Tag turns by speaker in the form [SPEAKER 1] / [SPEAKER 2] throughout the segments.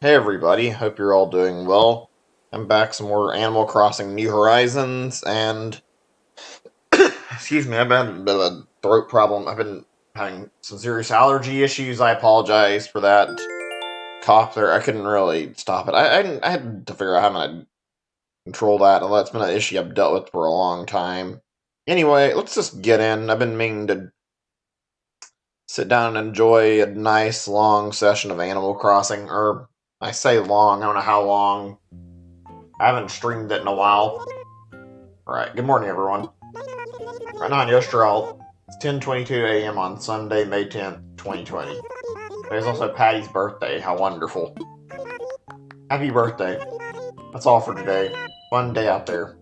[SPEAKER 1] Hey everybody, hope you're all doing well. I'm back some more Animal Crossing New Horizons, and excuse me, I've had a bit of a throat problem. I've been having some serious allergy issues. I apologize for that cough there. I couldn't really stop it. I had to figure out how I'm gonna control that, and that's been an issue I've dealt with for a long time. Anyway, let's just get in. I've been meaning to sit down and enjoy a nice long session of Animal Crossing, or I say long, I don't know how long. I haven't streamed it in a while. Alright, good morning everyone. Right now on Yostrel, it's 10:22 a.m. on Sunday, May 10th, 2020. Today's also Patty's birthday, how wonderful. Happy birthday. That's all for today. Fun day out there.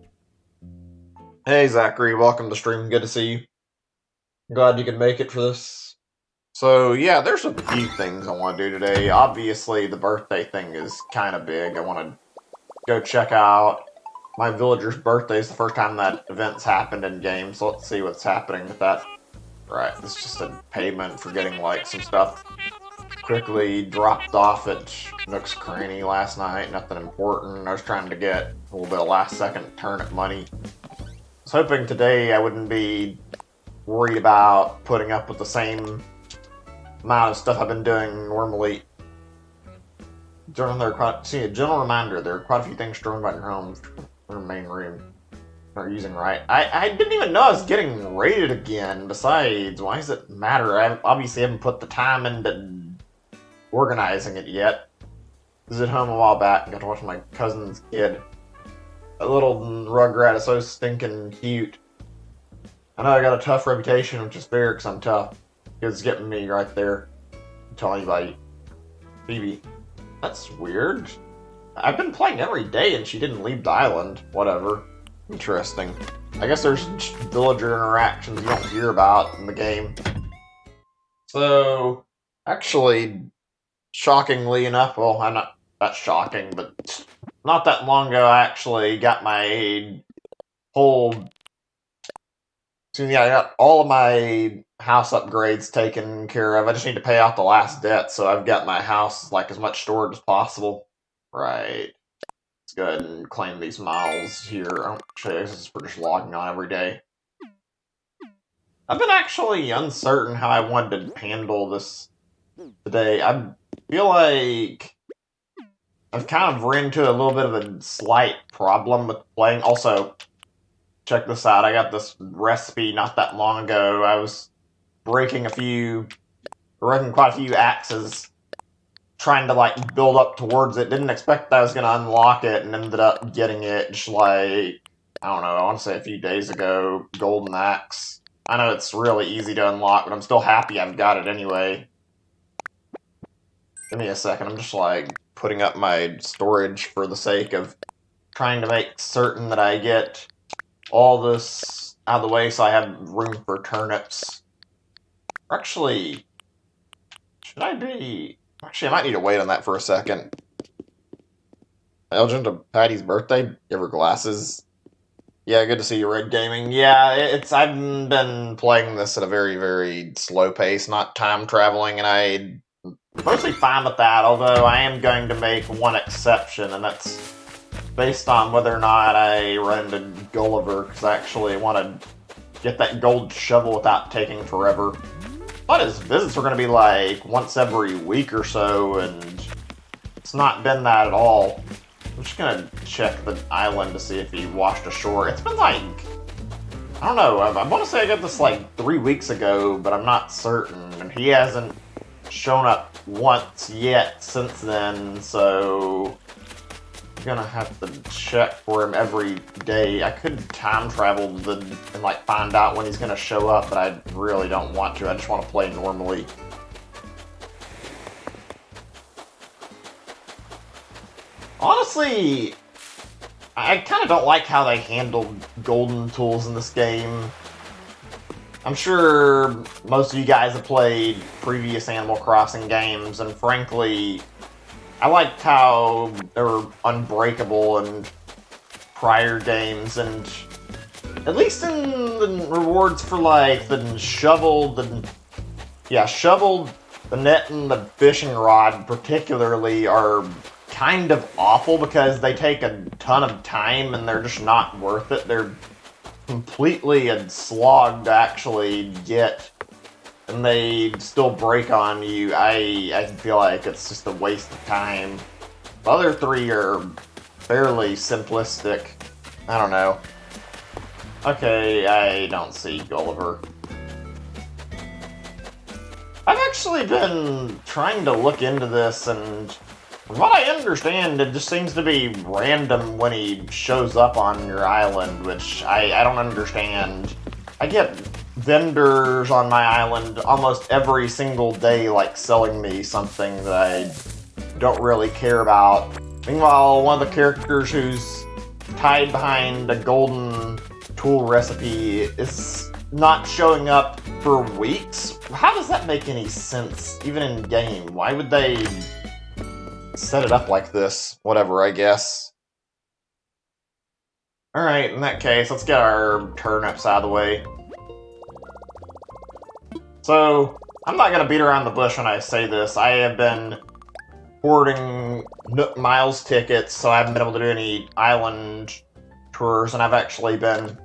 [SPEAKER 1] Hey Zachary, welcome to stream, good to see you. I'm glad you could make it for this. So yeah, there's a few things I want to do today. Obviously the birthday thing is kind of big. I want to go check out my villager's birthday. Is the first time that event's happened in game, so let's see what's happening with that. Right, this is just a payment for getting like some stuff quickly dropped off at Nook's Cranny last night. Nothing important. I was trying to get a little bit of last second turnip money. I was hoping today I wouldn't be worried about putting up with the same amount of stuff I've been doing normally. See, a general reminder, there are quite a few things strewn by your home or main room are using right. I didn't even know I was getting rated again. Besides, why does it matter? I obviously haven't put the time into organizing it yet. I was at home a while back and got to watch my cousin's kid. A little Rugrat is so stinking cute. I know I got a tough reputation, which is fair because I'm tough. It's getting me right there. Tell anybody. Phoebe. That's weird. I've been playing every day and she didn't leave the island. Whatever. Interesting. I guess there's villager interactions you don't hear about in the game. So, actually, shockingly enough, well, I'm not that shocking, but not that long ago, I actually got my whole. I got all of my house upgrades taken care of. I just need to pay off the last debt, so I've got my house like as much storage as possible. Right. Let's go ahead and claim these miles here. I'll show you, this is for just logging on every day. I've been actually uncertain how I wanted to handle this today. I feel like I've kind of run into a little bit of a slight problem with playing. Also, check this out. I got this recipe not that long ago. I was breaking quite a few axes, trying to like build up towards it. Didn't expect that I was going to unlock it, and ended up getting it just like, I don't know, I want to say a few days ago. Golden axe. I know it's really easy to unlock, but I'm still happy I've got it anyway. Give me a second. I'm just like putting up my storage for the sake of trying to make certain that I get all this out of the way so I have room for turnips. Actually, should I be... Actually, I might need to wait on that for a second. Legend of Patty's birthday? Give her glasses. Yeah, good to see you, Red Gaming. Yeah, I've been playing this at a very, very slow pace, not time traveling, and I'm mostly fine with that, although I am going to make one exception, and that's based on whether or not I run into Gulliver, because I actually want to get that gold shovel without taking forever. But his visits are going to be like once every week or so, and it's not been that at all. I'm just going to check the island to see if he washed ashore. It's been like, I don't know, I want to say I got this like 3 weeks ago, but I'm not certain, and he hasn't shown up once yet since then, so I'm gonna have to check for him every day. I could time travel and like find out when he's gonna show up, but I really don't want to. I just want to play normally. Honestly, I kind of don't like how they handled golden tools in this game. I'm sure most of you guys have played previous Animal Crossing games, and frankly, I liked how they were unbreakable in prior games, and at least in the rewards for like the shovel the net and the fishing rod particularly are kind of awful because they take a ton of time and they're just not worth it. They're completely a slog to actually get, and they still break on you. I feel like it's just a waste of time. The other three are fairly simplistic. I don't know. Okay, I don't see Gulliver. I've actually been trying to look into this, and from what I understand, it just seems to be random when he shows up on your island, which I don't understand. I get vendors on my island almost every single day, like, selling me something that I don't really care about. Meanwhile, one of the characters who's tied behind a golden tool recipe is not showing up for weeks. How does that make any sense, even in game? Why would they set it up like this? Whatever, I guess. Alright, in that case, let's get our turnips out of the way. So, I'm not gonna beat around the bush when I say this. I have been hoarding Nook Miles tickets, so I haven't been able to do any island tours, and I've actually been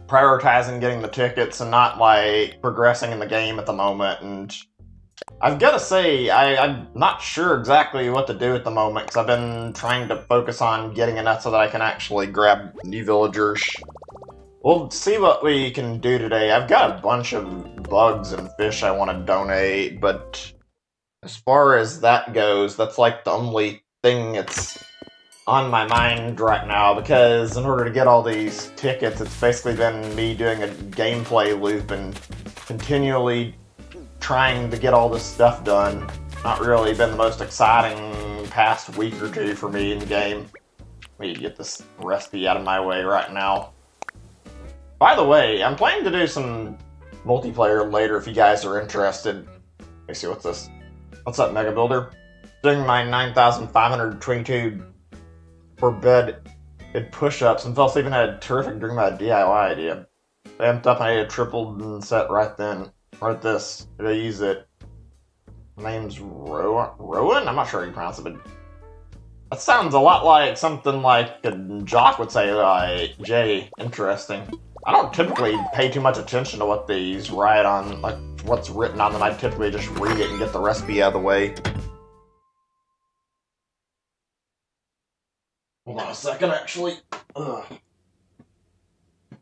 [SPEAKER 1] prioritizing getting the tickets and not, like, progressing in the game at the moment, and I've got to say, I'm not sure exactly what to do at the moment, because I've been trying to focus on getting enough so that I can actually grab new villagers. We'll see what we can do today. I've got a bunch of bugs and fish I want to donate, but as far as that goes, that's like the only thing that's on my mind right now, because in order to get all these tickets, it's basically been me doing a gameplay loop and continually trying to get all this stuff done. Not really been the most exciting past week or two for me in game. Let me get this recipe out of my way right now. By the way, I'm planning to do some multiplayer later if you guys are interested. Let me see, what's this? What's up, Mega Builder? Doing my 9,522 for bed push-ups and fell asleep and had a terrific dream about a DIY idea. I amped up and I ate a triple set right then. Wrote this. Did I use it? My name's Rowan? I'm not sure how you pronounce it, but that sounds a lot like something like a jock would say, like, Jay, interesting. I don't typically pay too much attention to what these write on, like, what's written on them. I typically just read it and get the recipe out of the way. Hold on a second, actually. Ugh.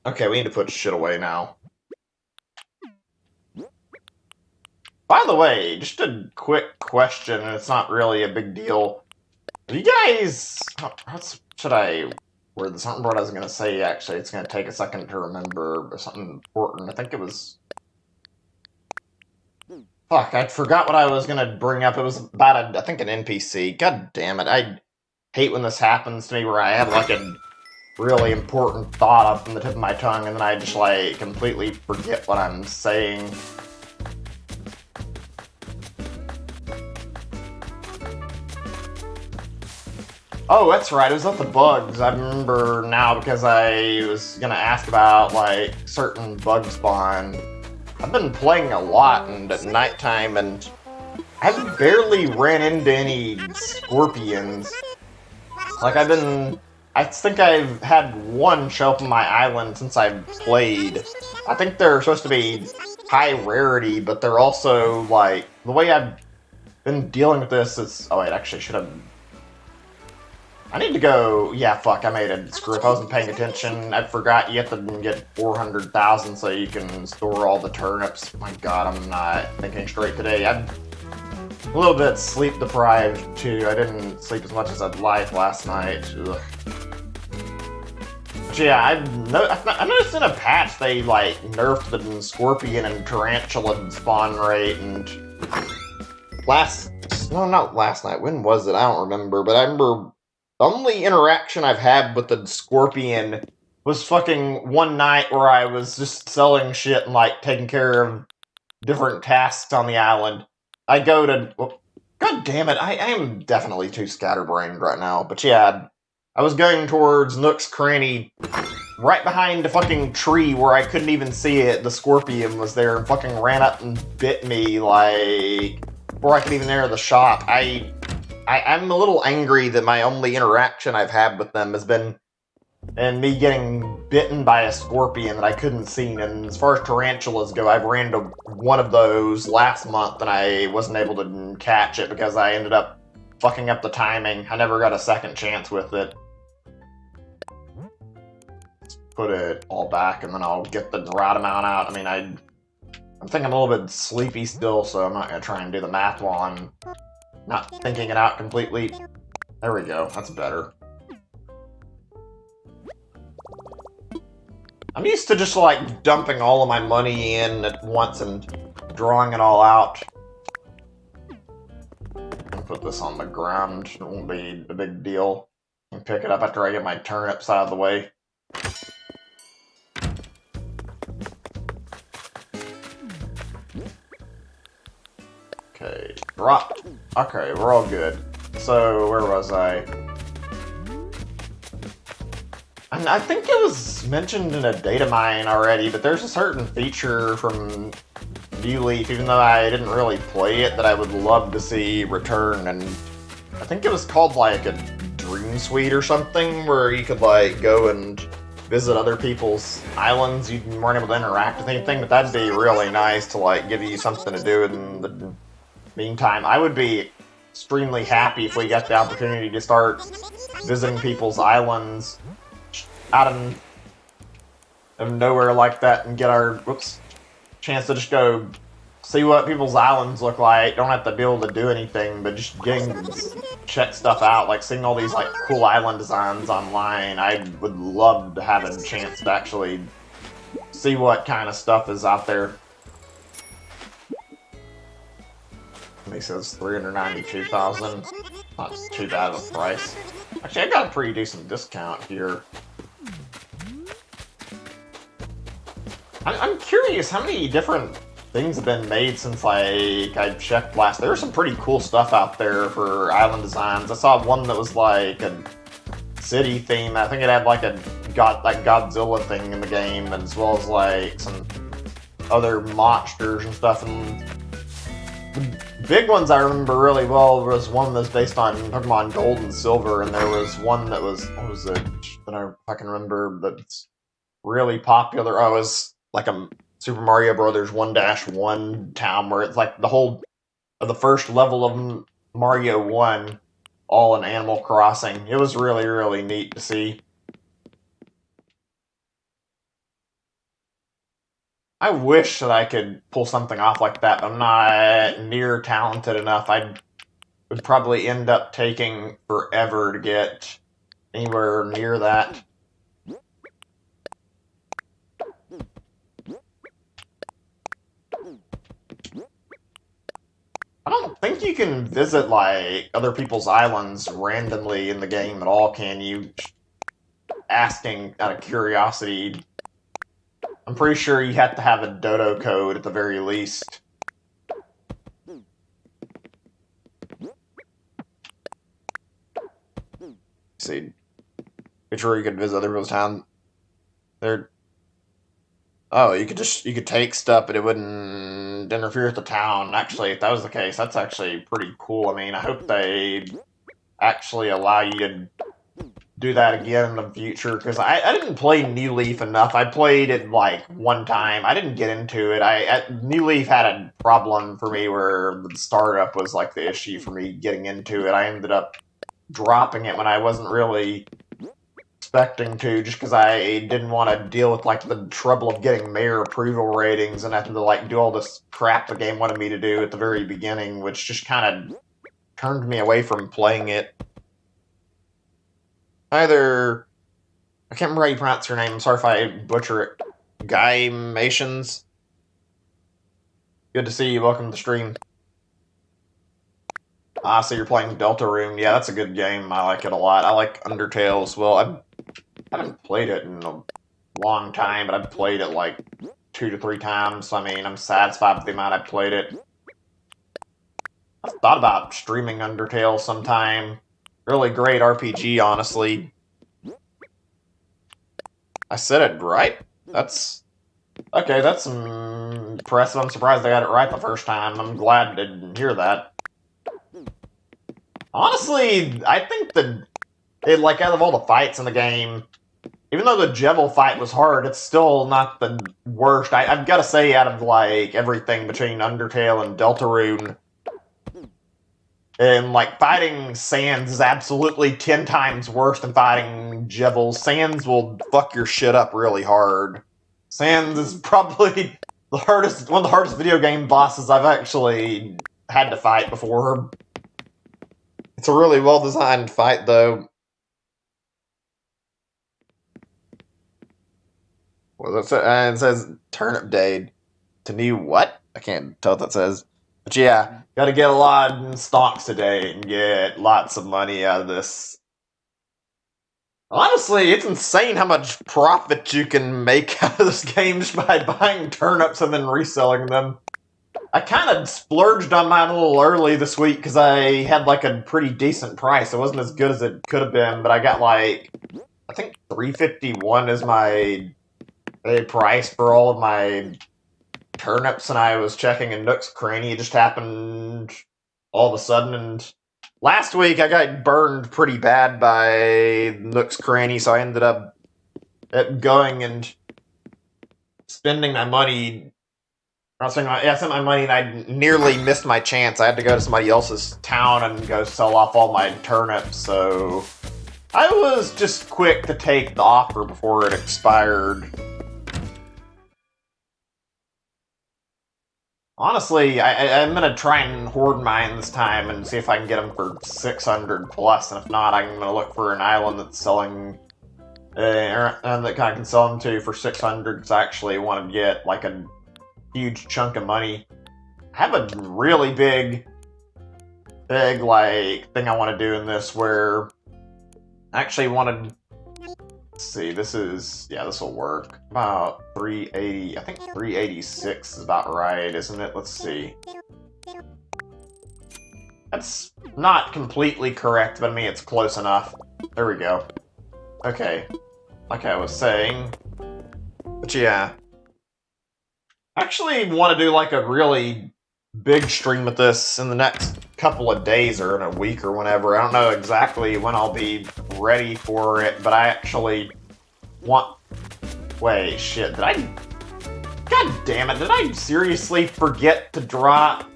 [SPEAKER 1] Okay, we need to put shit away now. By the way, just a quick question, and it's not really a big deal. You guys... should I word this? I don't remember what I was going to say, actually. It's going to take a second to remember something important. I think it was... Fuck, I forgot what I was going to bring up. It was about, I think, an NPC. God damn it. I hate when this happens to me, where I have, like, a really important thought up on the tip of my tongue, and then I just, like, completely forget what I'm saying. Oh, that's right, it was about the bugs. I remember now because I was gonna ask about, like, certain bug spawn. I've been playing a lot and at nighttime, and I've barely ran into any scorpions. Like, I think I've had one show up on my island since I've played. I think they're supposed to be high rarity, but they're also, like, the way I've been dealing with this is... Oh wait, actually, should have... I need to go... Yeah, fuck, I made a screw up. I wasn't paying attention. I forgot you have to get 400,000 so you can store all the turnips. My god, I'm not thinking straight today. I'm a little bit sleep deprived, too. I didn't sleep as much as I'd like last night. Ugh. But yeah, I noticed in a patch they, like, nerfed the scorpion and tarantula spawn rate, and... No, not last night. When was it? I don't remember, but I remember... The only interaction I've had with the scorpion was fucking one night where I was just selling shit and, like, taking care of different tasks on the island. I go to... Well, god damn it, I am definitely too scatterbrained right now. But yeah, I was going towards Nook's Cranny, right behind a fucking tree where I couldn't even see it. The scorpion was there and fucking ran up and bit me, like... before I could even enter the shop. I'm a little angry that my only interaction I've had with them has been and me getting bitten by a scorpion that I couldn't see. And as far as tarantulas go, I've ran into one of those last month and I wasn't able to catch it because I ended up fucking up the timing. I never got a second chance with it. Put it all back and then I'll get the right amount out. I mean, I'm thinking I'm a little bit sleepy still, so I'm not going to try and do the math while I'm not thinking it out completely. There we go. That's better. I'm used to just, like, dumping all of my money in at once and drawing it all out. I'll put this on the ground. It won't be a big deal. And pick it up after I get my turnips out of the way. Okay, drop. Okay, we're all good. So, where was I? And I think it was mentioned in a data mine already, but there's a certain feature from New Leaf, even though I didn't really play it, that I would love to see return, and I think it was called, like, a Dream Suite or something, where you could, like, go and visit other people's islands. You weren't able to interact with anything, but that'd be really nice to, like, give you something to do in the meantime. I would be extremely happy if we got the opportunity to start visiting people's islands out of nowhere like that and get our chance to just go see what people's islands look like. Don't have to be able to do anything, but just getting to check stuff out, like seeing all these like cool island designs online. I would love to have a chance to actually see what kind of stuff is out there. He says 392,000. Not too bad of a price. Actually, I got a pretty decent discount here. I'm curious how many different things have been made since like I checked last. There's some pretty cool stuff out there for island designs. I saw one that was like a city theme. I think it had like a Godzilla thing in the game, as well as like some other monsters and stuff. And the big ones I remember really well was one that was based on Pokemon Gold and Silver, and there was one that was, what was it? I don't know if I can remember, that's really popular. Oh, it was like a Super Mario Brothers 1-1 town where it's like the whole of the first level of Mario 1 all in Animal Crossing. It was really, really neat to see. I wish that I could pull something off like that, but I'm not near talented enough. I would probably end up taking forever to get anywhere near that. I don't think you can visit, like, other people's islands randomly in the game at all, can you? Asking out of curiosity. I'm pretty sure you have to have a dodo code at the very least. See, make sure you could visit other people's town. Oh, you could take stuff, but it wouldn't interfere with the town. Actually, if that was the case, that's actually pretty cool. I mean, I hope they actually allow you to do that again in the future, because I didn't play New Leaf enough. I played it like one time. I didn't get into it. New Leaf had a problem for me where the startup was like the issue for me getting into it. I ended up dropping it when I wasn't really expecting to, just because I didn't want to deal with like the trouble of getting mayor approval ratings and having to like do all this crap the game wanted me to do at the very beginning, which just kind of turned me away from playing it. Either, I can't remember how you pronounce your name. I'm sorry if I butcher it. Guymations. Good to see you. Welcome to the stream. Ah, so you're playing Deltarune. Yeah, that's a good game. I like it a lot. I like Undertale as well. I haven't played it in a long time, but I've played it like 2 to 3 times. So, I mean, I'm satisfied with the amount I played it. I've thought about streaming Undertale sometime. Really great RPG, honestly. I said it right. That's Okay, that's impressive. I'm surprised I got it right the first time. I'm glad to hear that. Honestly, I think like, out of all the fights in the game, even though the Jevil fight was hard, it's still not the worst. I've got to say, out of, like, everything between Undertale and Deltarune, and, like, fighting Sans is absolutely 10 times worse than fighting Jevil. Sans will fuck your shit up really hard. Sans is probably one of the hardest video game bosses I've actually had to fight before. It's a really well-designed fight, though. Well, and it says Turnip Day to new what? I can't tell what that says. But yeah, gotta get a lot of stocks today and get lots of money out of this. Honestly, it's insane how much profit you can make out of this game just by buying turnips and then reselling them. I kind of splurged on mine a little early this week because I had, like, a pretty decent price. It wasn't as good as it could have been, but I got, like, I think $3.51 is my price for all of my turnips, and I was checking in Nook's Cranny. It just happened all of a sudden, and last week I got burned pretty bad by Nook's Cranny, so I ended up going and spending my money. I spent my money, and I nearly missed my chance. I had to go to somebody else's town and go sell off all my turnips, so I was just quick to take the offer before it expired. Honestly, I'm gonna try and hoard mine this time and see if I can get them for 600 plus, and if not, I'm gonna look for an island that's selling, and that I can sell them to for 600, because I actually want to get, like, a huge chunk of money. I have a really big, like, thing I want to do in this, where I actually wanted. Let's see, this will work. About 380, I think 386 is about right, isn't it? Let's see. That's not completely correct, but I mean, it's close enough. There we go. Okay. Like I was saying. But yeah. I actually want to do, like, a really big stream with this in the next couple of days or in a week or whenever. I don't know exactly when I'll be ready for it, but I actually want. Wait, shit, did I. God damn it, did I seriously forget to drop.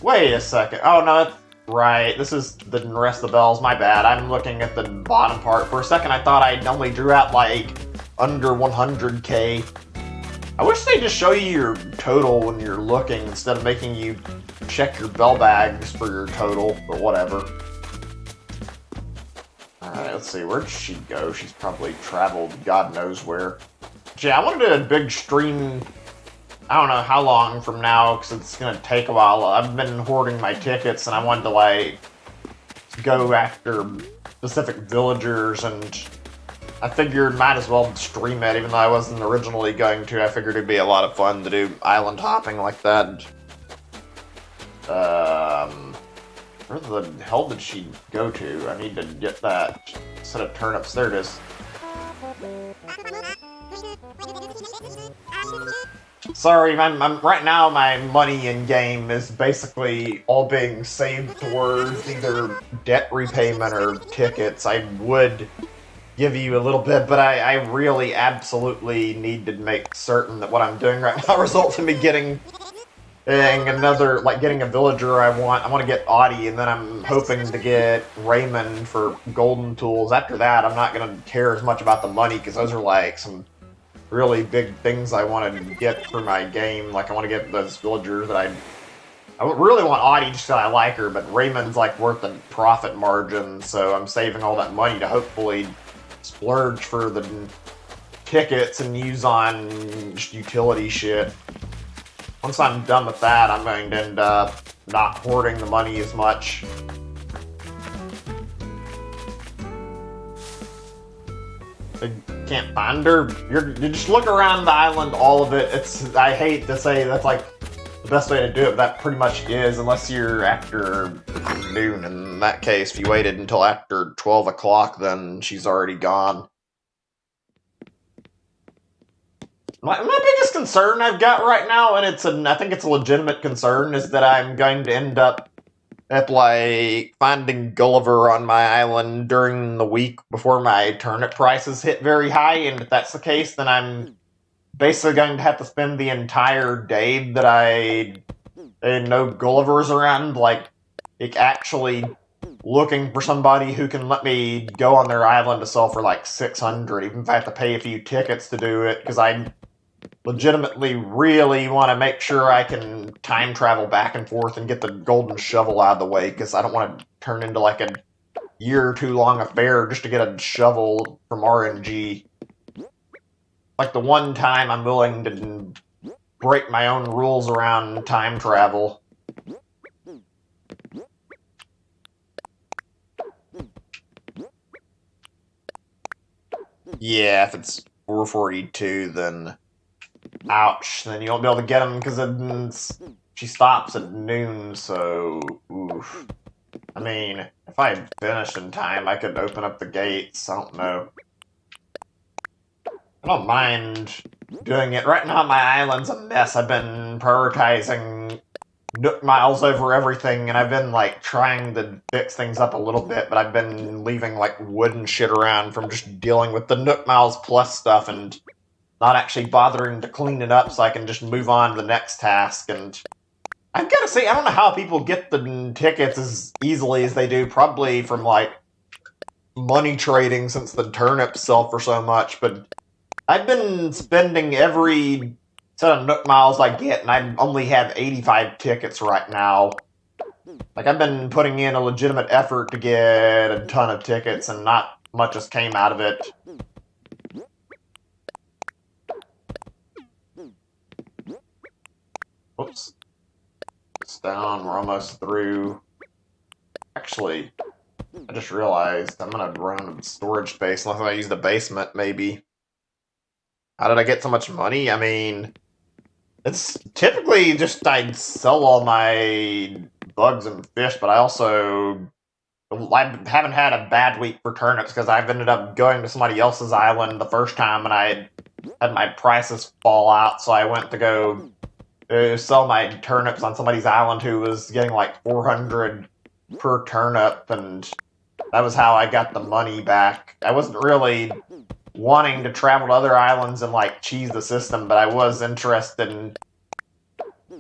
[SPEAKER 1] Wait a second. Oh, no, that's right. This is the rest of the bells. My bad. I'm looking at the bottom part. For a second, I thought I only drew out, like, under 100k. I wish they just show you your total when you're looking instead of making you check your bell bags for your total, but whatever. Alright, let's see, where'd she go? She's probably traveled God knows where. But yeah, I want to do a big stream, I don't know how long from now, because it's going to take a while. I've been hoarding my tickets, and I wanted to, like, go after specific villagers, and I figured might as well stream it, even though I wasn't originally going to. I figured it'd be a lot of fun to do island hopping like that. Where the hell did she go to? I need to get that set of turnips. There it is. Sorry, right now my money in game is basically all being saved towards either debt repayment or tickets. I would give you a little bit, but I really absolutely need to make certain that what I'm doing right now results in me getting getting a villager I want to get Audie, and then I'm hoping to get Raymond for golden tools. After that, I'm not going to care as much about the money, because those are, like, some really big things I want to get for my game. Like, I want to get those villagers that I really want Audie just because I like her, but Raymond's, like, worth the profit margin, so I'm saving all that money to hopefully splurge for the tickets and use on utility shit. Once I'm done with that, I'm going to end up not hoarding the money as much. I can't find her. You just look around the island, all of it. I hate to say that's, like, the best way to do it, but that pretty much is, unless you're after noon. In that case, if you waited until after 12 o'clock, then she's already gone. My biggest concern I've got right now, and I think it's a legitimate concern, is that I'm going to end up like finding Gulliver on my island during the week before my turnip prices hit very high, and if that's the case, then I'm basically going to have to spend the entire day that I know Gulliver's around, like actually looking for somebody who can let me go on their island to sell for like 600, even if I have to pay a few tickets to do it, because I legitimately really want to make sure I can time travel back and forth and get the golden shovel out of the way, because I don't want to turn into like a year or two long affair just to get a shovel from RNG. Like the one time I'm willing to break my own rules around time travel. Yeah, if it's 442, then ouch, then you won't be able to get them because she stops at noon, so oof. I mean, if I finish in time, I could open up the gates. I don't know. I don't mind doing it. Right now, my island's a mess. I've been prioritizing Nook Miles over everything, and I've been, like, trying to fix things up a little bit, but I've been leaving, like, wood and shit around from just dealing with the Nook Miles Plus stuff and not actually bothering to clean it up so I can just move on to the next task. And I've got to say, I don't know how people get the tickets as easily as they do, probably from, like, money trading since the turnips sell for so much, but I've been spending every set of Nook Miles I get, and I only have 85 tickets right now. Like, I've been putting in a legitimate effort to get a ton of tickets, and not much has came out of it. Oops. It's down, we're almost through. Actually, I just realized I'm gonna run out of storage space unless I use the basement, maybe. How did I get so much money? I mean, it's typically just I'd sell all my bugs and fish, but I haven't had a bad week for turnips because I've ended up going to somebody else's island the first time and I had my prices fall out, so I went to go sell my turnips on somebody's island who was getting like 400 per turnip, and that was how I got the money back. I wasn't really wanting to travel to other islands and like cheese the system, but I was interested in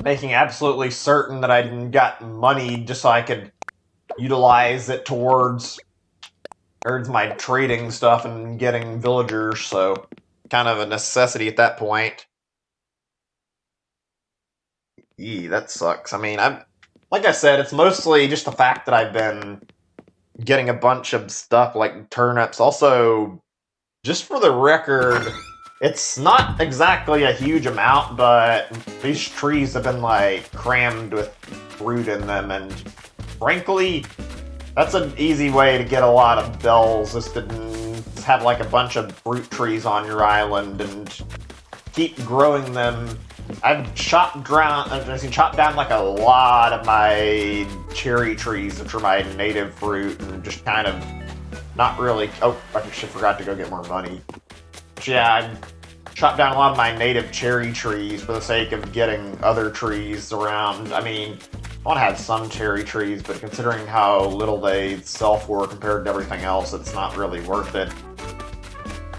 [SPEAKER 1] making absolutely certain that I got money just so I could utilize it towards my trading stuff and getting villagers, so kind of a necessity at that point. Yee, that sucks. I mean, like I said, it's mostly just the fact that I've been getting a bunch of stuff like turnips. Also, just for the record, it's not exactly a huge amount, but these trees have been, like, crammed with fruit in them, and frankly, that's an easy way to get a lot of bells, is to have, like, a bunch of fruit trees on your island and keep growing them. I've chopped down, like, a lot of my cherry trees, which are my native fruit, and just kind of not really... Oh, I actually forgot to go get more money. But yeah, I chopped down a lot of my native cherry trees for the sake of getting other trees around. I mean, I want to have some cherry trees, but considering how little they sell for compared to everything else, it's not really worth it.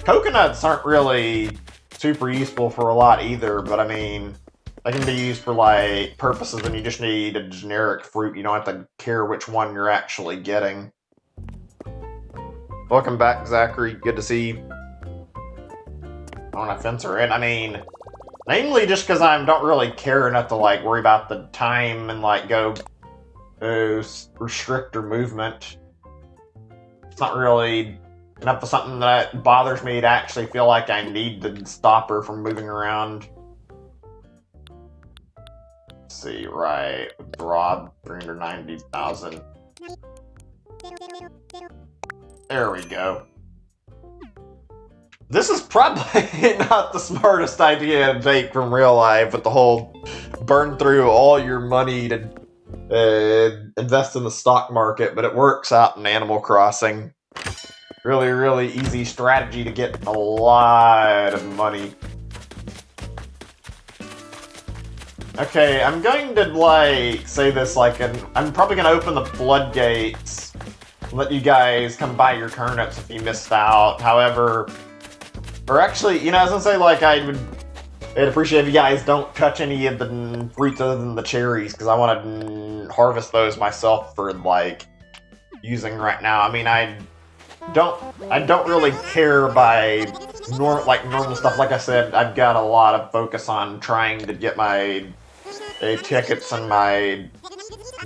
[SPEAKER 1] Coconuts aren't really super useful for a lot either, but I mean, they can be used for, like, purposes when you just need a generic fruit. You don't have to care which one you're actually getting. Welcome back, Zachary. Good to see you. I want to fence her in. I mean, mainly just because I don't really care enough to, like, worry about the time and, like, go restrict her movement. It's not really enough of something that bothers me to actually feel like I need to stop her from moving around. Let's see, right. Withdraw 390,000. There we go. This is probably not the smartest idea to take from real life, with the whole burn through all your money to invest in the stock market, but it works out in Animal Crossing. Really, really easy strategy to get a lot of money. Okay, I'm going to, like, say this, like, and I'm probably going to open the floodgates, let you guys come buy your turnips if you missed out. However, or actually, you know, I was going to say, like, I'd appreciate if you guys don't touch any of the fruits other than the cherries, because I want to harvest those myself for, like, using right now. I mean, I don't really care by normal stuff. Like I said, I've got a lot of focus on trying to get my tickets and my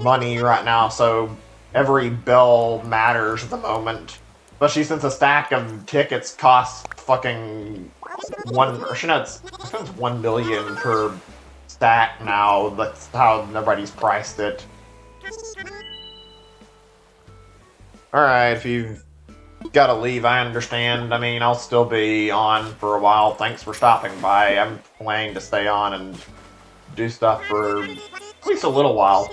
[SPEAKER 1] money right now, so every bell matters at the moment. Especially since a stack of tickets costs fucking one, or should not, I think it's 1 million per stack now. That's how everybody's priced it. Alright, if you've gotta leave, I understand. I mean, I'll still be on for a while. Thanks for stopping by. I'm planning to stay on and do stuff for at least a little while.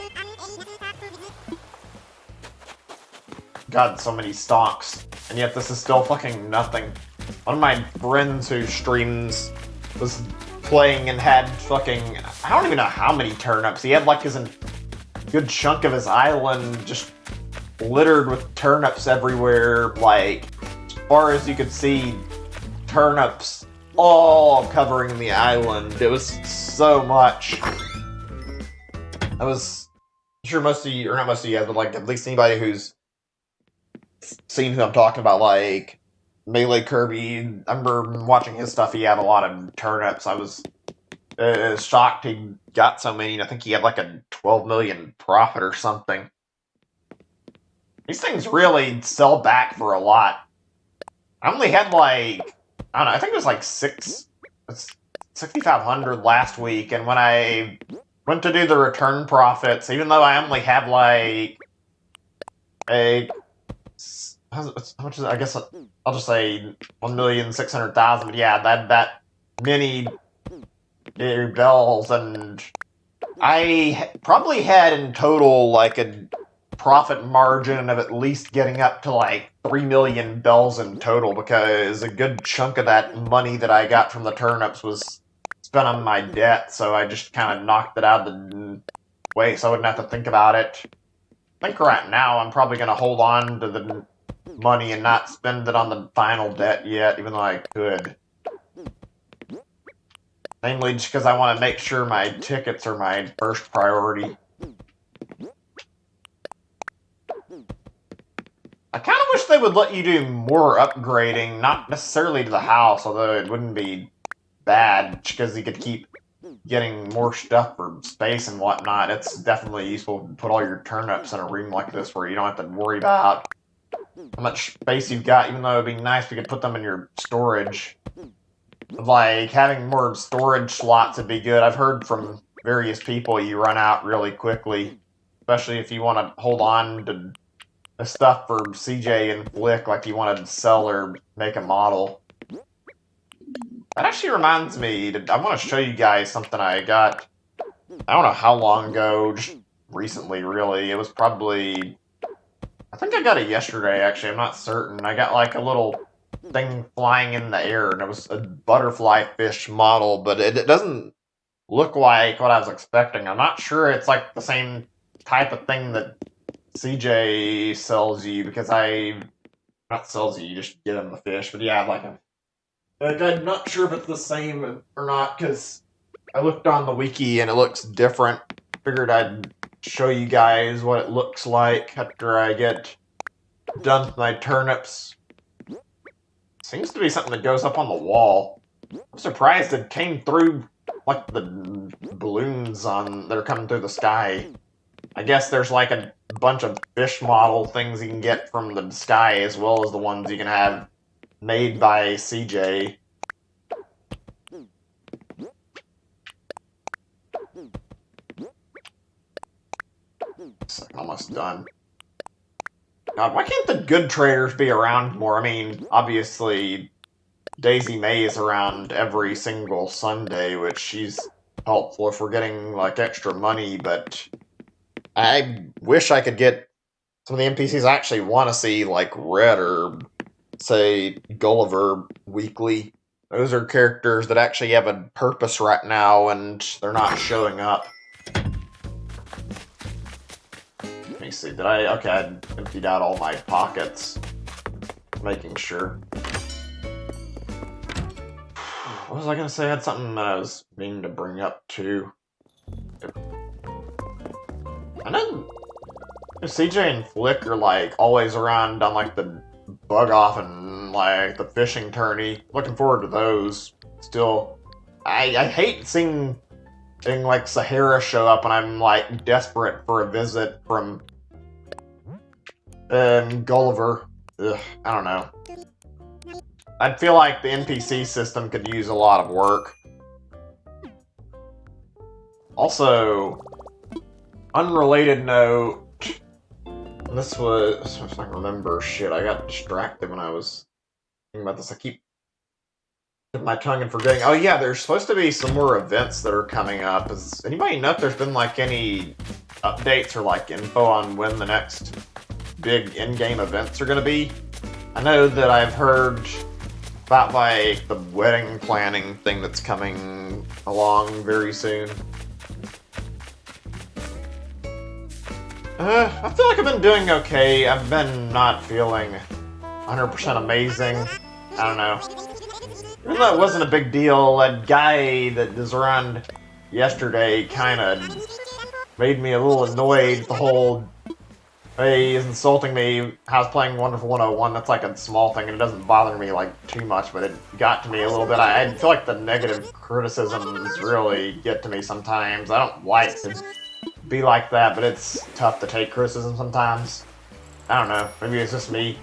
[SPEAKER 1] God, so many stocks, and yet this is still fucking nothing. One of my friends who streams was playing and had fucking, I don't even know how many turnips. He had like his good chunk of his island just littered with turnips everywhere, like as far as you could see, turnips all covering the island. It was so much. I was sure most of you, or not most of you guys, but like at least anybody who's seen who I'm talking about, like Melee Kirby. I remember watching his stuff. He had a lot of turnips. I was shocked he got so many. I think he had like a 12 million profit or something. These things really sell back for a lot. I only had like, I don't know, I think it was like 6,500 last week, and when I went to do the return profits, even though I only have like how much is it? I guess I'll just say 1,600,000. But yeah, that many bells, and I probably had in total like a profit margin of at least getting up to like 3 million bells in total, because a good chunk of that money that I got from the turnips was spent on my debt, so I just kind of knocked it out of the way so I wouldn't have to think about it. I think right now I'm probably going to hold on to the money and not spend it on the final debt yet, even though I could. Namely, just because I want to make sure my tickets are my first priority. I kind of wish they would let you do more upgrading, not necessarily to the house, although it wouldn't be bad, because you could keep getting more stuff for space and whatnot. It's definitely useful to put all your turnips in a room like this where you don't have to worry about how much space you've got, even though it'd be nice if you could put them in your storage. Like, having more storage slots would be good. I've heard from various people you run out really quickly, especially if you want to hold on to the stuff for CJ and Flick, like you want to sell or make a model. That actually reminds me, I want to show you guys something I got, I don't know how long ago, just recently, really. It was probably, I think I got it yesterday, actually, I'm not certain. I got like a little thing flying in the air, and it was a butterfly fish model, but it doesn't look like what I was expecting. I'm not sure it's like the same type of thing that CJ sells you, because not sells you, you just get him the fish, but yeah, like I'm not sure if it's the same or not, because I looked on the wiki and it looks different. Figured I'd show you guys what it looks like after I get done with my turnips. Seems to be something that goes up on the wall. I'm surprised it came through like the balloons that are coming through the sky. I guess there's like a bunch of fish model things you can get from the sky, as well as the ones you can have made by CJ. It's like almost done. God, why can't the good traders be around more? I mean, obviously, Daisy May is around every single Sunday, which she's helpful if we're getting like extra money, but I wish I could get some of the NPCs I actually want to see, like Red or, say, Gulliver weekly. Those are characters that actually have a purpose right now, and they're not showing up. Let me see, did I... Okay, I emptied out all my pockets. Making sure. What was I gonna say? I had something that I was meaning to bring up, too. I know CJ and Flick are, like, always around on, like, the bug off and, like, the fishing tourney. Looking forward to those. Still, I hate seeing like, Sahara show up and I'm, like, desperate for a visit from Gulliver. Ugh, I don't know. I feel like the NPC system could use a lot of work. Also, unrelated note, this was, if I can remember, shit, I got distracted when I was thinking about this. I keep my tongue and forgetting. Oh yeah, there's supposed to be some more events that are coming up. Does anybody know if there's been, like, any updates or, like, info on when the next big in-game events are gonna be? I know that I've heard about, like, the wedding planning thing that's coming along very soon. I feel like I've been doing okay. I've been not feeling 100% amazing. I don't know. Even though it wasn't a big deal, that guy that was around yesterday kind of made me a little annoyed. The whole, hey, he's insulting me. I was playing Wonderful 101. That's like a small thing, and it doesn't bother me like too much, but it got to me a little bit. I feel like the negative criticisms really get to me sometimes. I don't like to be like that, but it's tough to take criticism sometimes. I don't know. Maybe it's just me.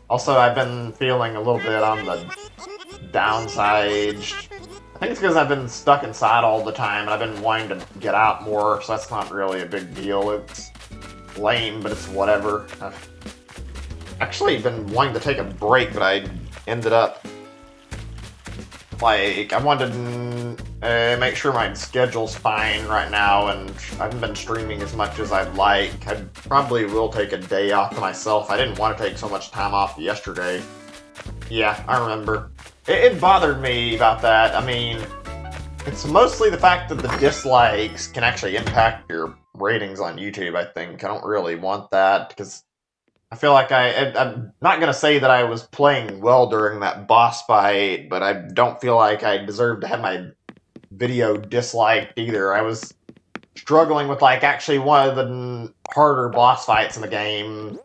[SPEAKER 1] Also, I've been feeling a little bit on the downside. I think it's because I've been stuck inside all the time, and I've been wanting to get out more, so that's not really a big deal. It's lame, but it's whatever. I've actually been wanting to take a break, but I ended up, like, I wanted to make sure my schedule's fine right now, and I haven't been streaming as much as I'd like. I probably will take a day off to myself. I didn't want to take so much time off yesterday. Yeah, I remember. It bothered me about that. I mean, it's mostly the fact that the dislikes can actually impact your ratings on YouTube, I think. I don't really want that, because I feel like I'm not going to say that I was playing well during that boss fight, but I don't feel like I deserve to have my video disliked either. I was struggling with, like, actually one of the harder boss fights in the game.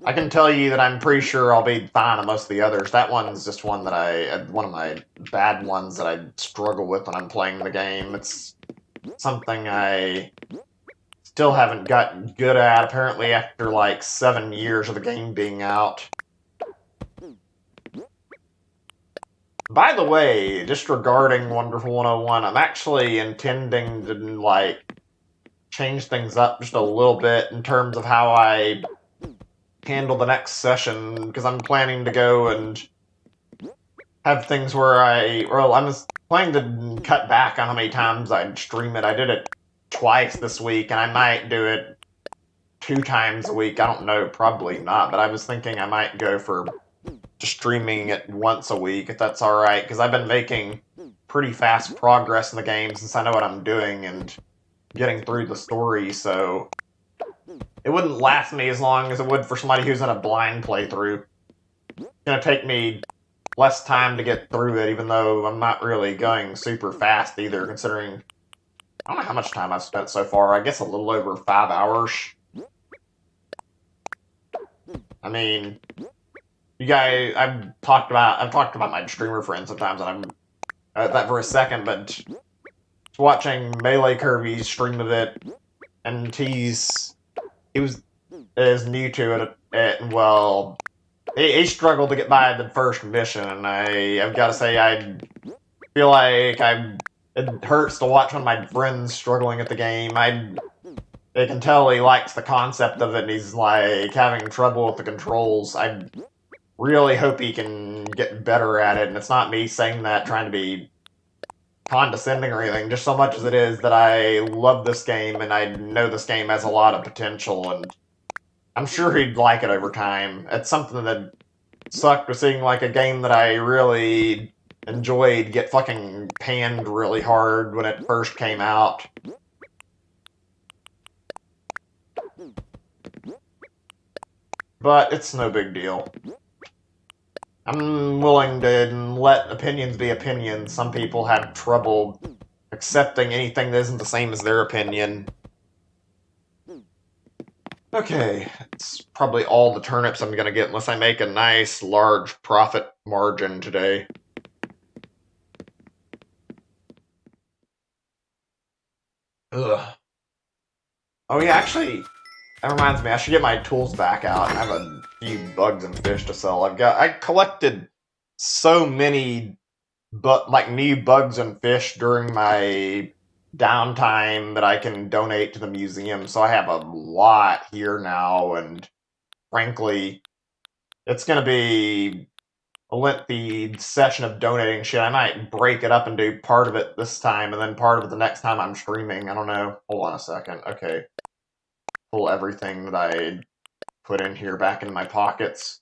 [SPEAKER 1] I can tell you that I'm pretty sure I'll be fine on most of the others. That one's just one that one of my bad ones that I struggle with when I'm playing the game. It's something I still haven't gotten good at, apparently, after, like, 7 years of the game being out. By the way, just regarding Wonderful 101, I'm actually intending to, like, change things up just a little bit in terms of how I handle the next session, because I'm planning to go and have things where I'm planning to cut back on how many times I'd stream it. I did it twice this week, and I might do it 2 times a week. I don't know, probably not, but I was thinking I might go for just streaming it once a week, if that's alright, because I've been making pretty fast progress in the game since I know what I'm doing and getting through the story, so it wouldn't last me as long as it would for somebody who's in a blind playthrough. It's gonna take me less time to get through it, even though I'm not really going super fast either, considering I don't know how much time I've spent so far. I guess a little over 5 hours. I mean, you guys, I've talked about my streamer friends sometimes, and I'm that for a second, but watching Melee Kirby's stream of it, and he is new to it, and well, he struggled to get by the first mission, and I've got to say, I feel like it hurts to watch one of my friends struggling at the game. I can tell he likes the concept of it, and he's, like, having trouble with the controls. I really hope he can get better at it, and it's not me saying that trying to be condescending or anything, just so much as it is that I love this game, and I know this game has a lot of potential, and I'm sure he'd like it over time. It's something that sucked was seeing like a game that I really enjoyed get fucking panned really hard when it first came out. But it's no big deal. I'm willing to let opinions be opinions. Some people have trouble accepting anything that isn't the same as their opinion. Okay, it's probably all the turnips I'm gonna get unless I make a nice, large profit margin today. Ugh. Oh yeah, actually, that reminds me, I should get my tools back out. I have a few bugs and fish to sell. I collected so many new bugs and fish during my downtime that I can donate to the museum, so I have a lot here now, and frankly, it's gonna be a lengthy session of donating shit. I might break it up and do part of it this time, and then part of it the next time I'm streaming. I don't know. Hold on a second. Okay. Pull everything that I put in here back in my pockets.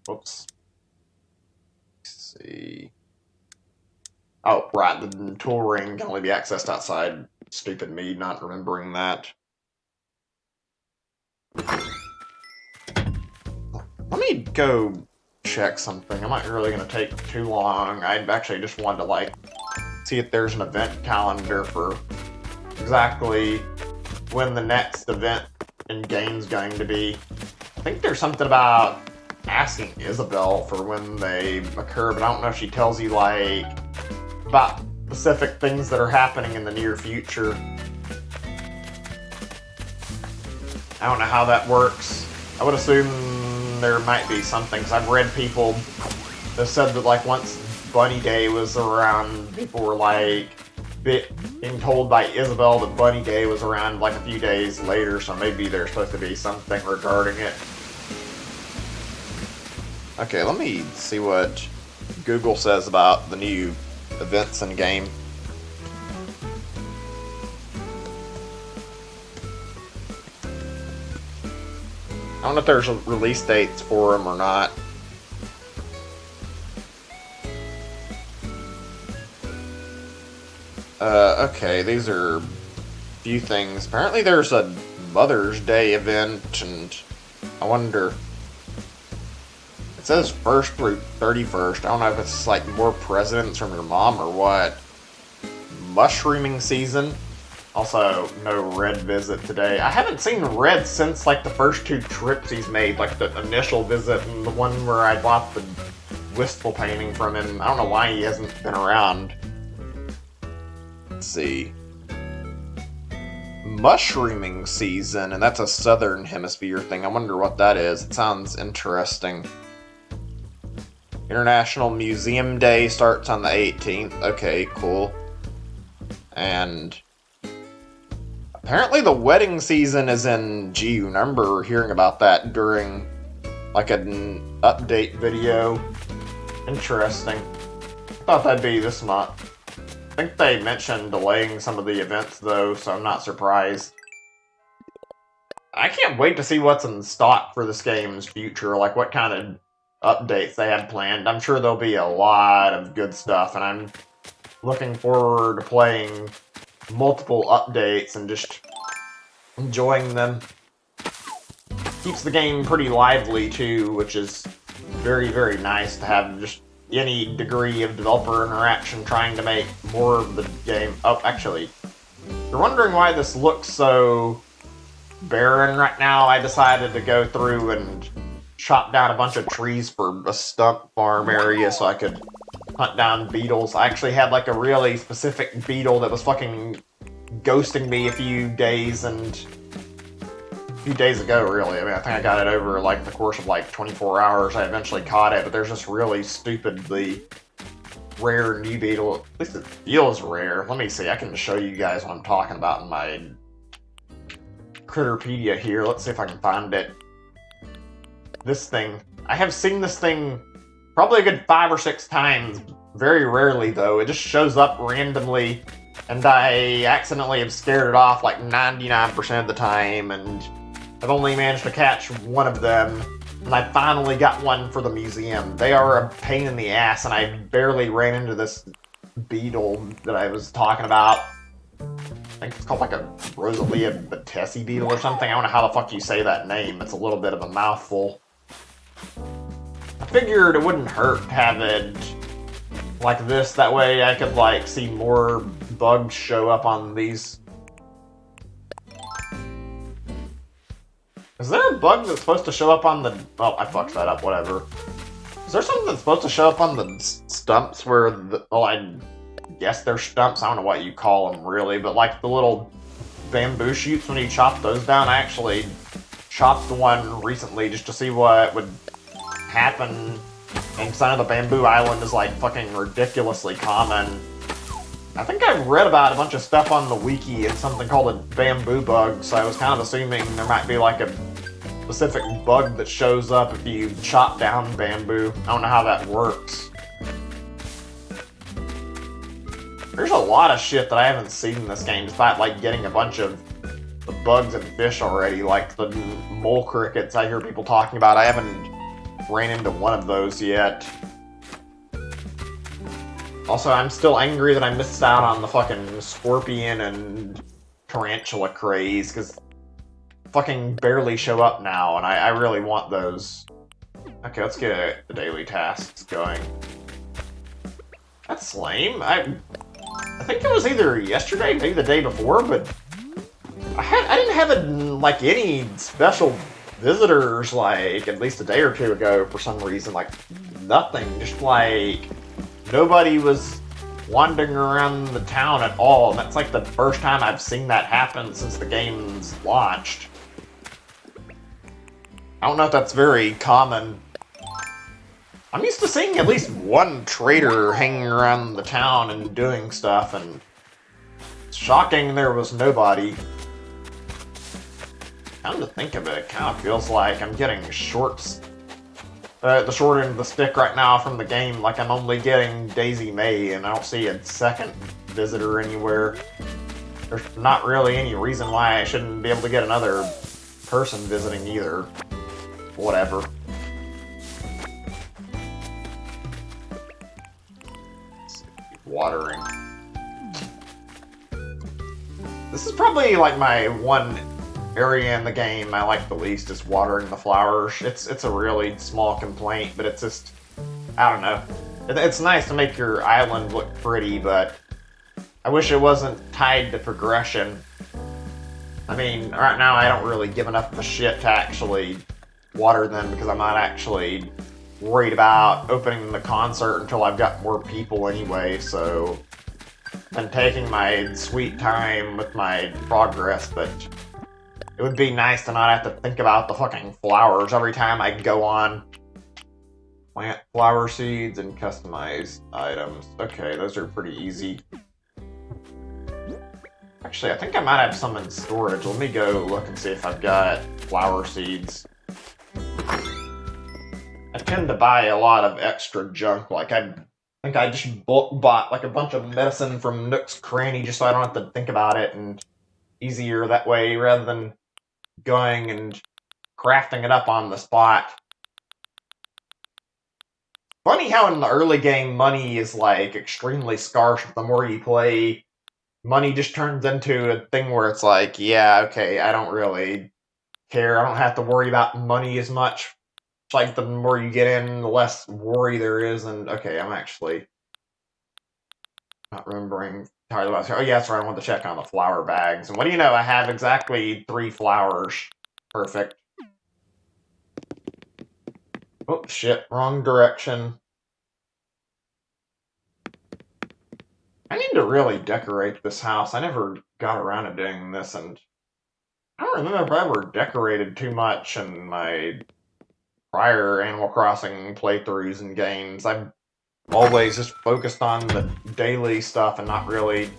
[SPEAKER 1] Whoops. Let's see. Oh, right, the tool ring can only be accessed outside. Stupid me not remembering that. Let me go check something. I'm not really going to take too long. I actually just wanted to, like, see if there's an event calendar for exactly when the next event in game's going to be. I think there's something about asking Isabel for when they occur, but I don't know if she tells you, like, about specific things that are happening in the near future. I don't know how that works. I would assume there might be something, because I've read people that said that, like, once Bunny Day was around, people were, like, being told by Isabel that Bunny Day was around, like, a few days later, so maybe there's supposed to be something regarding it. Okay, let me see what Google says about the new events in game. I don't know if there's release dates for them or not. Okay, these are a few things. Apparently there's a Mother's Day event, and I wonder... It says 1st through 31st. I don't know if it's like more presents from your mom or what. Mushrooming season. Also, no Red visit today. I haven't seen Red since like the first 2 trips he's made, like the initial visit and the one where I bought the wistful painting from him. I don't know why he hasn't been around. Let's see. Mushrooming season, and that's a southern hemisphere thing. I wonder what that is. It sounds interesting. International Museum Day starts on the 18th. Okay, cool. And apparently the wedding season is in June. I remember hearing about that during like an update video. Interesting. I thought that'd be this month. I think they mentioned delaying some of the events though, so I'm not surprised. I can't wait to see what's in stock for this game's future, like what kind of updates they have planned. I'm sure there'll be a lot of good stuff, and I'm looking forward to playing multiple updates and just enjoying them. Keeps the game pretty lively too, which is very, very nice to have just any degree of developer interaction trying to make more of the game. Oh, actually, if you're wondering why this looks so barren right now, I decided to go through and chop down a bunch of trees for a stump farm area so I could hunt down beetles. I actually had like a really specific beetle that was fucking ghosting me a few days ago, really. I mean, I think I got it over like the course of like 24 hours. I eventually caught it, but there's this really stupidly rare new beetle. At least it feels rare. Let me see. I can show you guys what I'm talking about in my Critterpedia here. Let's see if I can find it. This thing. I have seen this thing probably a good 5 or 6 times. Very rarely, though. It just shows up randomly and I accidentally have scared it off like 99% of the time, and I've only managed to catch one of them, and I finally got one for the museum. They are a pain in the ass, and I barely ran into this beetle that I was talking about. I think it's called like a Rosalia Batesi beetle or something. I don't know how the fuck you say that name. It's a little bit of a mouthful. I figured it wouldn't hurt to have it like this. That way I could like see more bugs show up on these. Is there a bug that's supposed to show up on the... Oh, I fucked that up, whatever. Is there something that's supposed to show up on the stumps where the... Well, I guess they're stumps. I don't know what you call them, really. But, like, the little bamboo shoots, when you chop those down, I actually chopped one recently just to see what would happen. And because I know the bamboo island is, like, fucking ridiculously common. I think I've read about a bunch of stuff on the wiki and something called a bamboo bug, so I was kind of assuming there might be, like, a specific bug that shows up if you chop down bamboo. I don't know how that works. There's a lot of shit that I haven't seen in this game, despite like getting a bunch of the bugs and fish already, like the mole crickets I hear people talking about. I haven't ran into one of those yet. Also, I'm still angry that I missed out on the fucking scorpion and tarantula craze, because fucking barely show up now, and I really want those. Okay, let's get the daily tasks going. That's lame. I think it was either yesterday, maybe the day before, but I didn't have like any special visitors like at least a day or two ago for some reason. Like nothing, just like nobody was wandering around the town at all, and that's like the first time I've seen that happen since the game's launched. I don't know if that's very common. I'm used to seeing at least one trader hanging around the town and doing stuff, and it's shocking there was nobody. Come to think of it, it kind of feels like I'm getting the short end of the stick right now from the game. Like I'm only getting Daisy May, and I don't see a second visitor anywhere. There's not really any reason why I shouldn't be able to get another person visiting either. Whatever. Watering. This is probably like my one area in the game I like the least, is watering the flowers. It's a really small complaint, but it's just, I don't know. It's nice to make your island look pretty, but I wish it wasn't tied to progression. I mean, right now I don't really give enough of a shit to actually water them, because I'm not actually worried about opening the concert until I've got more people anyway, so I'm taking my sweet time with my progress, but it would be nice to not have to think about the fucking flowers every time I go on. Plant flower seeds and customize items. Okay, those are pretty easy. Actually, I think I might have some in storage. Let me go look and see if I've got flower seeds. I tend to buy a lot of extra junk. Like, I think I just bought like a bunch of medicine from Nook's Cranny just so I don't have to think about it, and easier that way rather than going and crafting it up on the spot. Funny how in the early game money is like extremely scarce. The more you play, money just turns into a thing where it's like, yeah, okay, I don't really care. I don't have to worry about money as much. It's like the more you get in, the less worry there is. And okay, I'm actually not remembering entirely what I was. Oh yeah, that's right. I want to check on the flower bags. And what do you know? I have exactly 3 flowers. Perfect. Oh shit! Wrong direction. I need to really decorate this house. I never got around to doing this, and I don't remember if I ever decorated too much in my prior Animal Crossing playthroughs and games. I've always just focused on the daily stuff and not really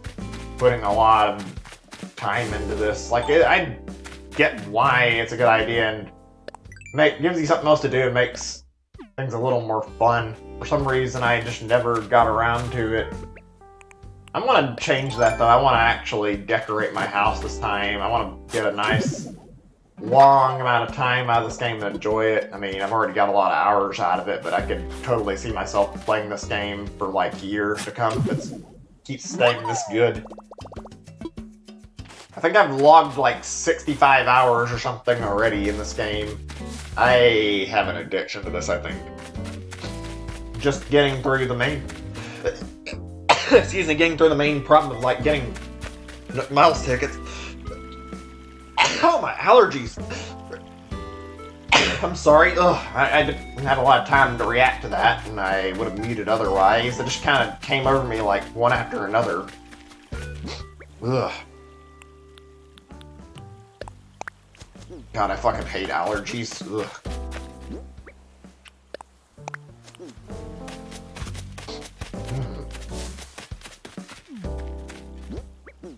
[SPEAKER 1] putting a lot of time into this. Like, I get why it's a good idea and gives you something else to do and makes things a little more fun. For some reason, I just never got around to it. I'm gonna change that though. I want to actually decorate my house this time. I want to get a nice long amount of time out of this game to enjoy it. I mean, I've already got a lot of hours out of it, but I could totally see myself playing this game for like years to come if it keeps staying this good. I think I've logged like 65 hours or something already in this game. I have an addiction to this, I think. Just getting through the main... excuse me, getting through the main problem of like getting miles tickets. Oh, my allergies. I'm sorry. Ugh, I didn't have a lot of time to react to that, and I would have muted otherwise. It just kind of came over me like one after another. Ugh. God, I fucking hate allergies. Ugh.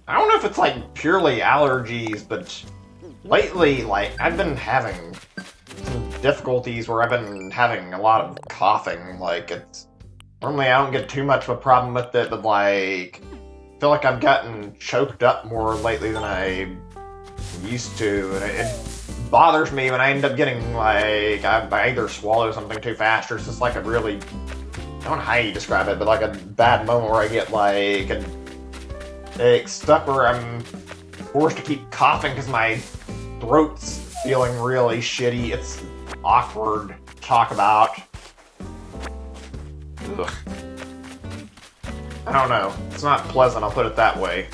[SPEAKER 1] I don't know if it's like purely allergies, but lately, like, I've been having some difficulties where I've been having a lot of coughing. Like, it's normally I don't get too much of a problem with it, but like, I feel like I've gotten choked up more lately than I used to, and it bothers me when I end up getting like I either swallow something too fast or it's just like a really, I don't know how you describe it, but like a bad moment where I get like stuck where I'm forced to keep coughing because my throat's feeling really shitty. It's awkward to talk about. Ugh. I don't know. It's not pleasant, I'll put it that way.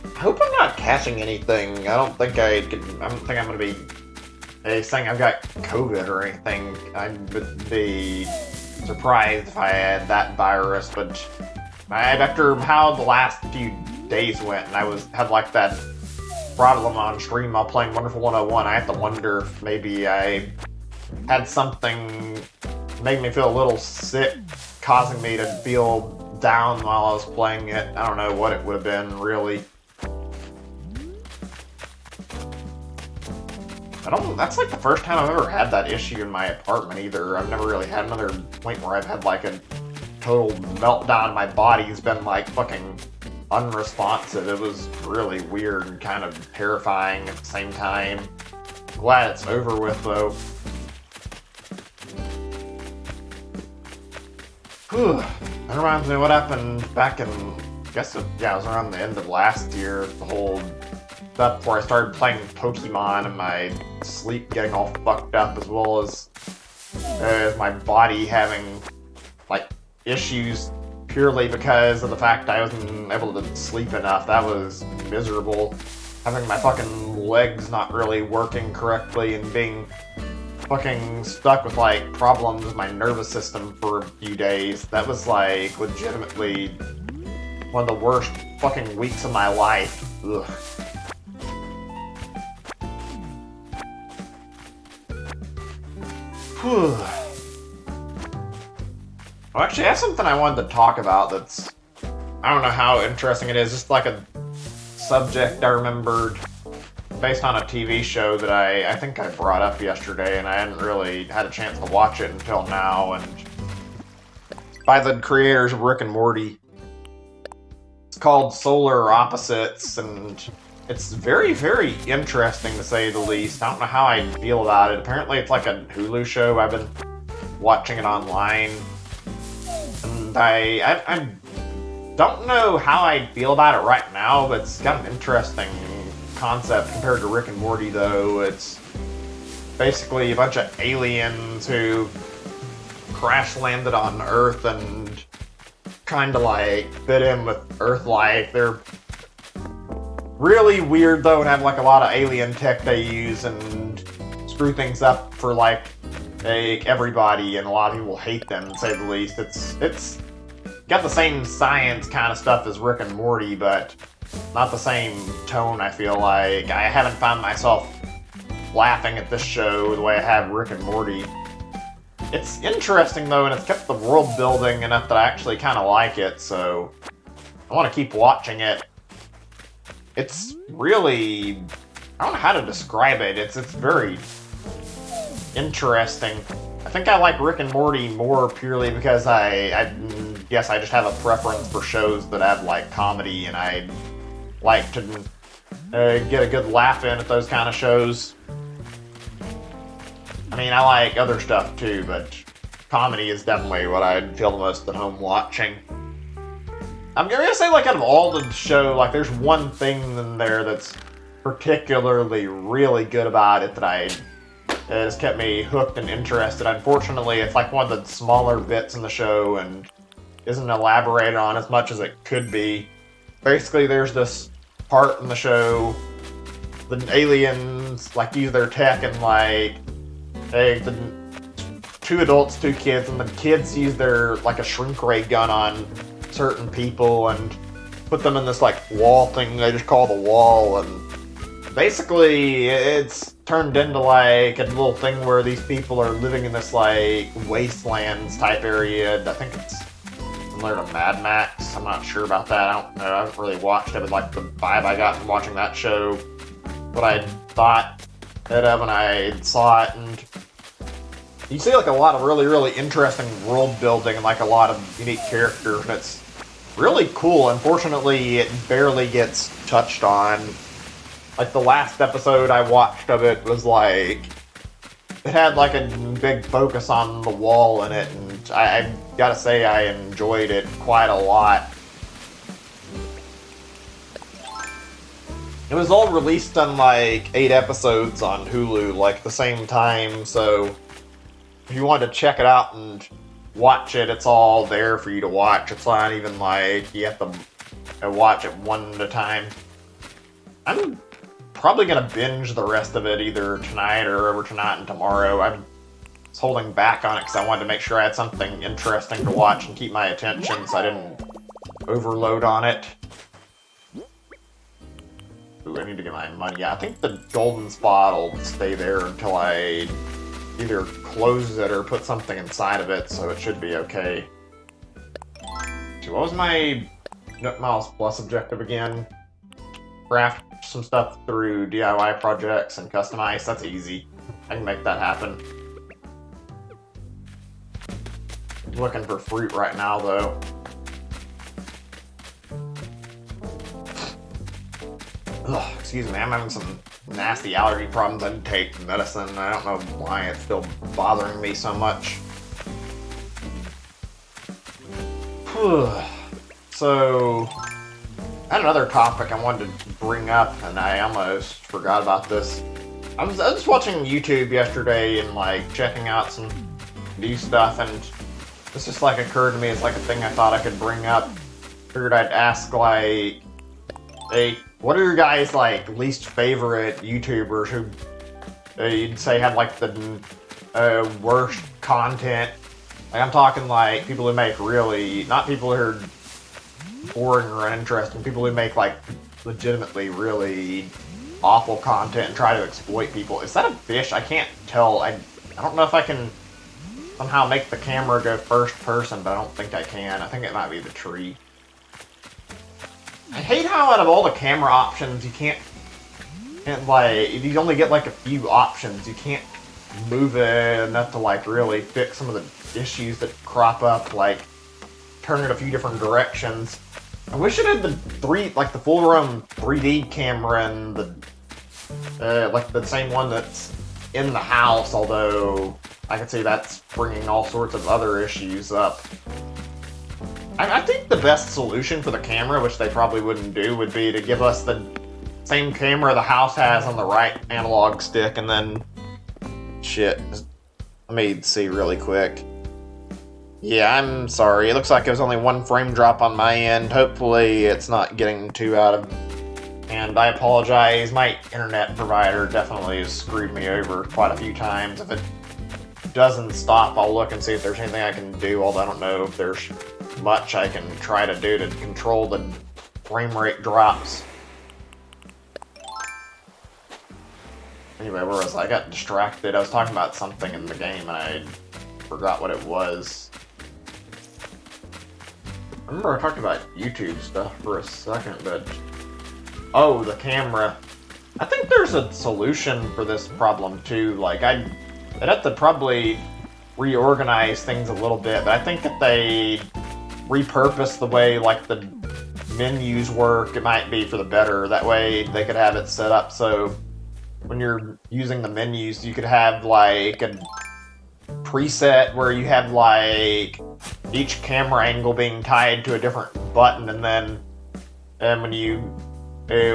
[SPEAKER 1] I hope I'm not catching anything. I don't think I'm gonna be saying I've got COVID or anything. I would be surprised if I had that virus, but after how the last few days went, and I had like that problem on stream while playing Wonderful 101, I have to wonder if maybe I had something make me feel a little sick, causing me to feel down while I was playing it. I don't know what it would have been, really. That's like the first time I've ever had that issue in my apartment either. I've never really had another point where I've had like a total meltdown. My body's been like fucking unresponsive. It was really weird and kind of terrifying at the same time. Glad it's over with though. Whew. That reminds me of what happened back in, I guess it was around the end of last year. The whole stuff before I started playing Pokemon and my sleep getting all fucked up, as well as my body having like issues purely because of the fact I wasn't able to sleep enough. That was miserable. Having my fucking legs not really working correctly and being fucking stuck with like problems with my nervous system for a few days. That was like legitimately one of the worst fucking weeks of my life. Ugh. Whew. Well, actually, I have something I wanted to talk about that's, I don't know how interesting it is, just like a subject I remembered based on a TV show that I think I brought up yesterday, and I hadn't really had a chance to watch it until now, and it's by the creators of Rick and Morty. It's called Solar Opposites, and it's very, very interesting to say the least. I don't know how I feel about it. Apparently it's like a Hulu show. I've been watching it online. And I don't know how I feel about it right now, but it's got an interesting concept compared to Rick and Morty, though. It's basically a bunch of aliens who crash landed on Earth and kind of like fit in with Earth life. They're really weird though and have like a lot of alien tech they use and screw things up for like everybody, and a lot of people hate them, to say the least. It's got the same science kind of stuff as Rick and Morty, but not the same tone, I feel like. I haven't found myself laughing at this show the way I have Rick and Morty. It's interesting though, and it's kept the world building enough that I actually kind of like it, so I want to keep watching it. It's really, I don't know how to describe it. It's very interesting. I think I like Rick and Morty more purely because I guess I just have a preference for shows that have, like, comedy, and I like to get a good laugh in at those kind of shows. I mean, I like other stuff too, but comedy is definitely what I'd feel the most at home watching. I'm gonna say, like, out of all the show, like, there's one thing in there that's particularly really good about it that has kept me hooked and interested. Unfortunately, it's like one of the smaller bits in the show and isn't elaborated on as much as it could be. Basically, there's this part in the show, the aliens, like, use their tech and, like, the 2 adults, 2 kids, and the kids use their, like, a shrink ray gun on certain people and put them in this, like, wall thing they just call the wall, and basically it's turned into, like, a little thing where these people are living in this, like, wastelands type area. I think it's similar to Mad Max. I'm not sure about that. I don't know. I haven't really watched it, but, like, the vibe I got from watching that show, what I thought it of when I saw it, and you see, like, a lot of really, really interesting world building and, like, a lot of unique characters, and it's really cool. Unfortunately, it barely gets touched on. Like, the last episode I watched of it was, like, it had, like, a big focus on the wall in it, and I gotta say I enjoyed it quite a lot. It was all released on, like, 8 episodes on Hulu, like, at the same time, so if you wanted to check it out and watch it, it's all there for you to watch. It's not even like you have to watch it one at a time. I'm probably gonna binge the rest of it either tonight or over tonight and tomorrow. I was holding back on it because I wanted to make sure I had something interesting to watch and keep my attention so I didn't overload on it. Ooh, I need to get my money. Yeah, I think the golden spot will stay there until I either close it or put something inside of it, so it should be okay. So what was my Nook Miles Plus objective again? Craft some stuff through DIY projects and customize. That's easy. I can make that happen. Looking for fruit right now, though. Ugh, excuse me, I'm having some nasty allergy problems. I did take medicine. I don't know why it's still bothering me so much. So, I had another topic I wanted to bring up, and I almost forgot about this. I was just watching YouTube yesterday and, like, checking out some new stuff, and this just, like, occurred to me as, like, a thing I thought I could bring up. Figured I'd ask, like, hey, what are your guys, like, least favorite YouTubers who you'd say have, like, the worst content? Like, I'm talking, like, people who make really, not people who are boring or uninteresting, people who make, like, legitimately really awful content and try to exploit people. Is that a fish? I can't tell. I don't know if I can somehow make the camera go first person, but I don't think I can. I think it might be the tree. I hate how out of all the camera options, you can't like, you only get like a few options. You can't move it enough to like really fix some of the issues that crop up, like turn it a few different directions. I wish it had the full-room 3D camera and the like the same one that's in the house, although I can see that's bringing all sorts of other issues up. I think the best solution for the camera, which they probably wouldn't do, would be to give us the same camera the house has on the right analog stick, and then... Shit. Let me see really quick. Yeah, I'm sorry. It looks like it was only one frame drop on my end. Hopefully it's not getting too out of... And I apologize. My internet provider definitely has screwed me over quite a few times. If it doesn't stop, I'll look and see if there's anything I can do, although I don't know if there's much I can try to do to control the frame rate drops. Anyway, where was I? I got distracted. I was talking about something in the game and I forgot what it was. I remember I talked about YouTube stuff for a second, but... Oh, the camera. I think there's a solution for this problem too. Like, I'd have to probably reorganize things a little bit, but I think if they repurpose the way like the menus work, it might be for the better. That way they could have it set up so when you're using the menus, you could have like a preset where you have like each camera angle being tied to a different button, and then when you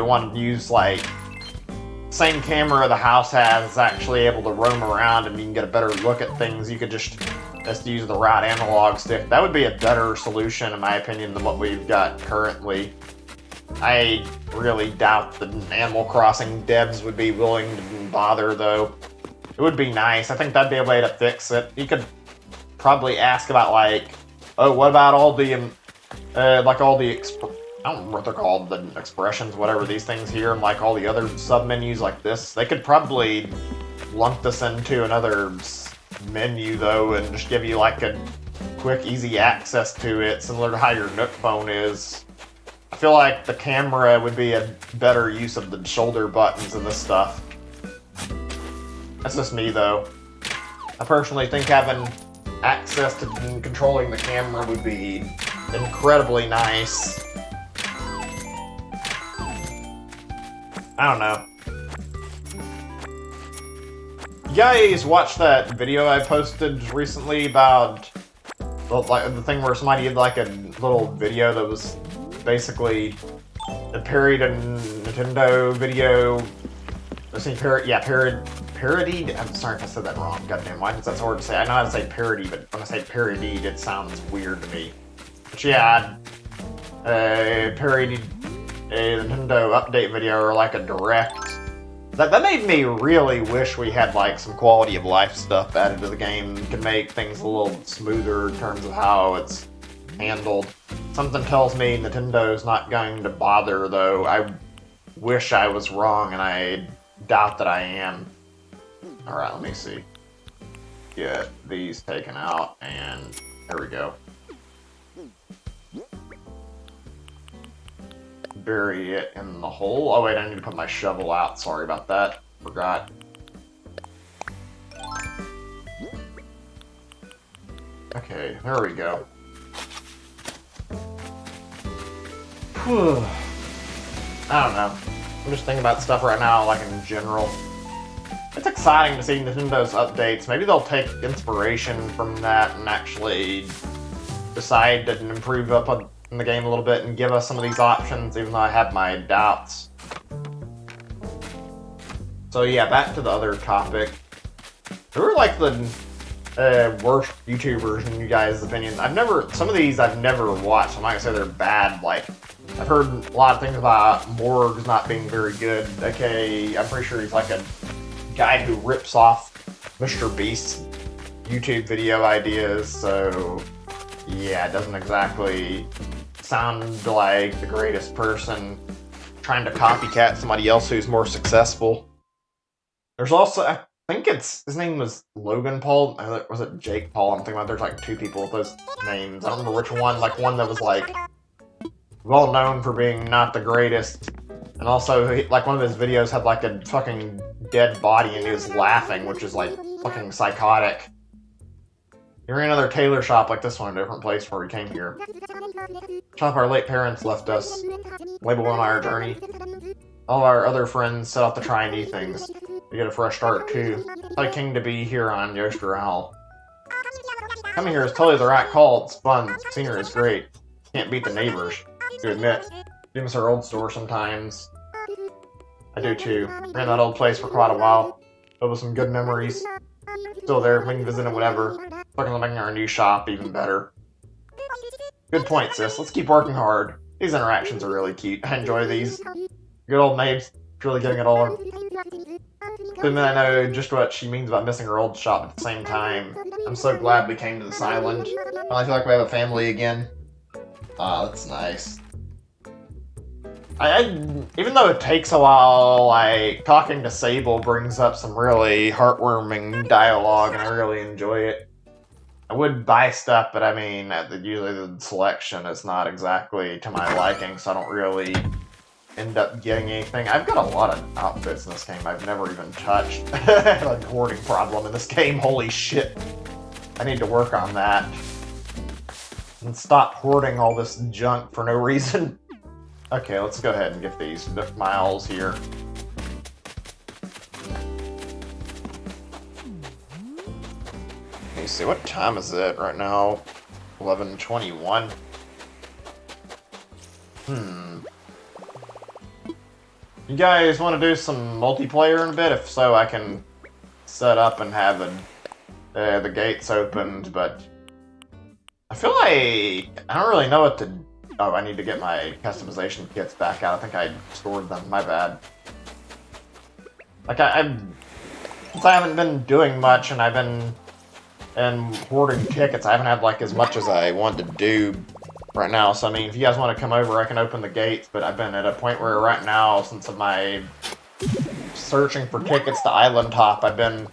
[SPEAKER 1] want to use like same camera the house has is actually able to roam around and you can get a better look at things, you could just use the right analog stick. That would be a better solution in my opinion than what we've got currently. I really doubt the Animal Crossing devs would be willing to bother though. It would be nice. I think that'd be a way to fix it. You could probably ask about like, oh, what about all the like all the I don't remember what they're called, the expressions, whatever these things here, and like all the other sub-menus like this. They could probably lump this into another menu though and just give you like a quick, easy access to it, similar to how your Nook phone is. I feel like the camera would be a better use of the shoulder buttons and this stuff. That's just me though. I personally think having access to controlling the camera would be incredibly nice. I don't know. You guys watched that video I posted recently about like the thing where somebody did like a little video that was basically a parodied a Nintendo video. Parodied? I'm sorry if I said that wrong. Goddamn, why is that so hard to say? I know how to say parody, but when I say parodied, it sounds weird to me. But yeah, parodied a Nintendo update video or like a direct. That made me really wish we had like some quality of life stuff added to the game. Could make things a little smoother in terms of how it's handled. Something tells me Nintendo's not going to bother though. I wish I was wrong and I doubt that I am. Alright, let me see. Get these taken out and there we go. Bury it in the hole. Oh wait, I need to put my shovel out. Sorry about that. Forgot. Okay, there we go. Whew. I don't know. I'm just thinking about stuff right now, like in general. It's exciting to see Nintendo's updates. Maybe they'll take inspiration from that and actually decide to improve up on in the game a little bit and give us some of these options, even though I have my doubts. So yeah, back to the other topic. Who are like the worst YouTubers in you guys' opinion? Some of these I've never watched. I'm not gonna say they're bad. Like, I've heard a lot of things about Morgs not being very good. Okay, I'm pretty sure he's like a guy who rips off Mr. Beast's YouTube video ideas, so yeah, it doesn't exactly sound like the greatest person trying to copycat somebody else who's more successful. There's also, I think his name was Logan Paul, was it Jake Paul? I'm thinking about there's like two people with those names. I don't remember which one, like one that was like well known for being not the greatest, and also like one of his videos had like a fucking dead body and he was laughing, which is like fucking psychotic. You're in another tailor shop like this one, a different place where we came here. Shop our late parents left us. Label on our journey. All our other friends set out to try new things. We get a fresh start too. Like king to be here on Yoster Owl. Coming here is totally the right call. It's fun. Scenery is great. Can't beat the neighbors. To admit. We miss our old store sometimes. I do too. Ran that old place for quite a while. Filled with some good memories. Still there. We can visit it whenever. Fucking making our new shop even better. Good point, sis. Let's keep working hard. These interactions are really cute. I enjoy these. Good old Mabes. Really getting it all. But then I know just what she means about missing her old shop at the same time. I'm so glad we came to this island. I feel like we have a family again. Ah, that's nice. Even though it takes a while, like, talking to Sable brings up some really heartwarming dialogue, and I really enjoy it. I would buy stuff, but I mean, usually the selection is not exactly to my liking, so I don't really end up getting anything. I've got a lot of outfits in this game I've never even touched. I have a hoarding problem in this game, holy shit. I need to work on that. And stop hoarding all this junk for no reason. Okay, let's go ahead and get these Nook Miles here. Let me see, what time is it right now? 11:21. You guys want to do some multiplayer in a bit? If so, I can set up and have the gates opened, but I feel like I don't really know what to... Oh, I need to get my customization kits back out. I think I stored them. My bad. Like, since I haven't been doing much and I've been hoarding tickets, I haven't had, like, as much as I wanted to do right now. So, I mean, if you guys want to come over, I can open the gates, but I've been at a point where right now, since of my searching for tickets to Island Top, I've been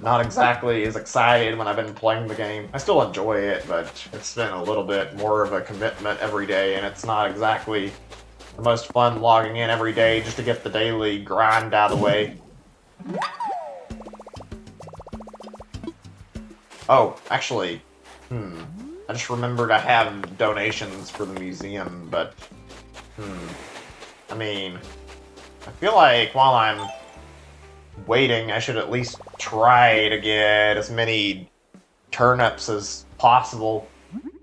[SPEAKER 1] not exactly as excited when I've been playing the game. I still enjoy it, but it's been a little bit more of a commitment every day, and it's not exactly the most fun logging in every day just to get the daily grind out of the way. Oh, actually, I just remembered I have donations for the museum, but, I mean, I feel like while I'm waiting, I should at least try to get as many turnips as possible.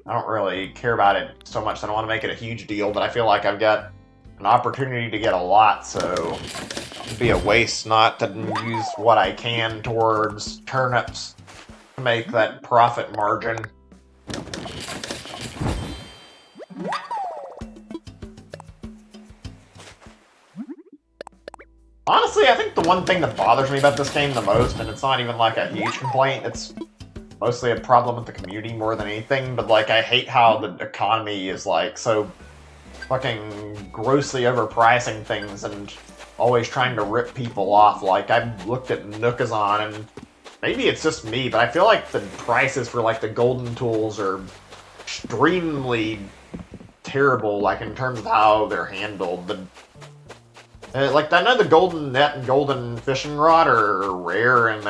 [SPEAKER 1] I don't really care about it so much, I don't want to make it a huge deal, but I feel like I've got an opportunity to get a lot, so it'd be a waste not to use what I can towards turnips to make that profit margin. Honestly, I think the one thing that bothers me about this game the most, and it's not even like a huge complaint, it's mostly a problem with the community more than anything, but like I hate how the economy is like so fucking grossly overpricing things and always trying to rip people off. Like, I've looked at Nookazon, and maybe it's just me, but I feel like the prices for like the golden tools are extremely terrible, like in terms of how they're handled. Like, I know the golden net and golden fishing rod are rare, and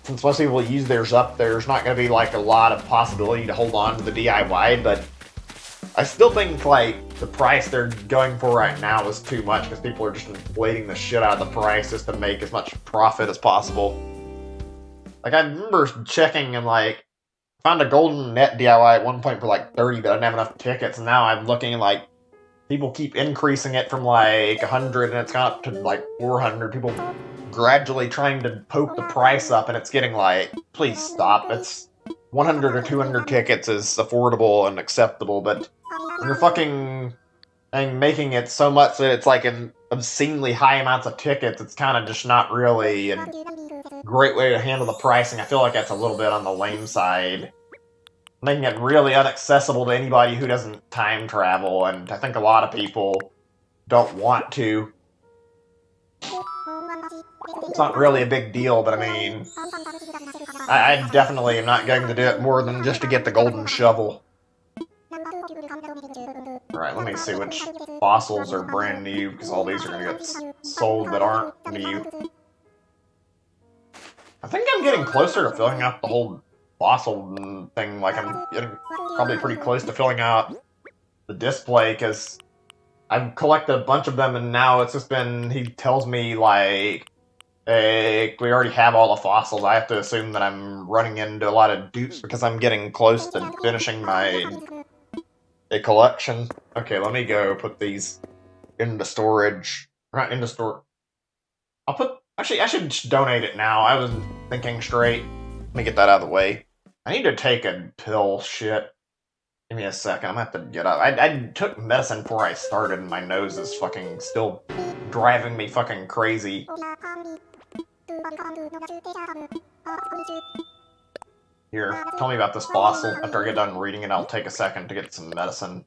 [SPEAKER 1] since most people use theirs up, there's not going to be like a lot of possibility to hold on to the DIY, but I still think like the price they're going for right now is too much, because people are just inflating the shit out of the price just to make as much profit as possible. Like, I remember checking and like found a golden net DIY at one point for like 30, but I didn't have enough tickets, and now I'm looking like people keep increasing it from like 100 and it's gone up to like 400. People gradually trying to poke the price up, and it's getting like, please stop. It's 100 or 200 tickets is affordable and acceptable, but when you're fucking making it so much that it's like an obscenely high amounts of tickets, it's kind of just not really a great way to handle the pricing. I feel like that's a little bit on the lame side, making it really inaccessible to anybody who doesn't time travel, and I think a lot of people don't want to. It's not really a big deal, but I mean, I definitely am not going to do it more than just to get the golden shovel. Alright, let me see which fossils are brand new, because all these are going to get sold that aren't new. I think I'm getting closer to filling out the whole fossil thing. Like, I'm getting probably pretty close to filling out the display, because I've collected a bunch of them, and now it's just been, he tells me, like, hey, we already have all the fossils. I have to assume that I'm running into a lot of dupes, because I'm getting close to finishing my collection. Okay, let me go put these into storage. Not into store. Actually, I should donate it now. I was thinking straight. Let me get that out of the way. I need to take a pill, shit. Give me a second, I'm gonna have to get up. I took medicine before I started, and my nose is fucking still driving me fucking crazy. Here, tell me about this fossil. After I get done reading it, I'll take a second to get some medicine.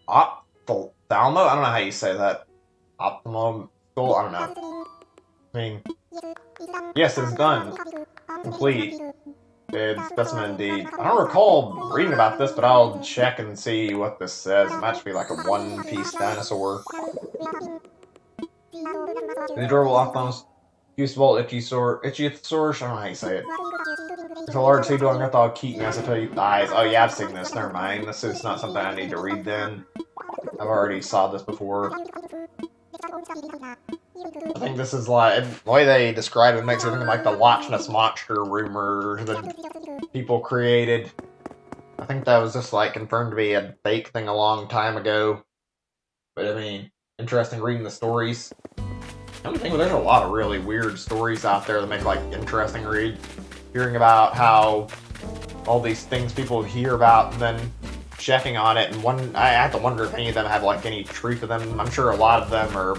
[SPEAKER 1] Ophthalmo? I don't know how you say that. Optimum? I don't know. I mean, yes, it's done. Complete. It's specimen indeed. I don't recall reading about this, but I'll check and see what this says. It might just be like a one-piece dinosaur. The adorable Ophthalmos Useful Ichthyosaurus, I don't know how you say it. It's a large sea-dwelling reptile keaton has to tell you eyes. Oh yeah, I've seen this, never mind. This is not something I need to read then. I've already saw this before. I think this is like, the way they describe it makes it like the Loch Ness Monster rumor that people created. I think that was just like confirmed to be a fake thing a long time ago. But I mean, interesting reading the stories. I don't think there's a lot of really weird stories out there that make like interesting read. Hearing about how all these things people hear about and then checking on it, and I have to wonder if any of them have like any truth to them. I'm sure a lot of them are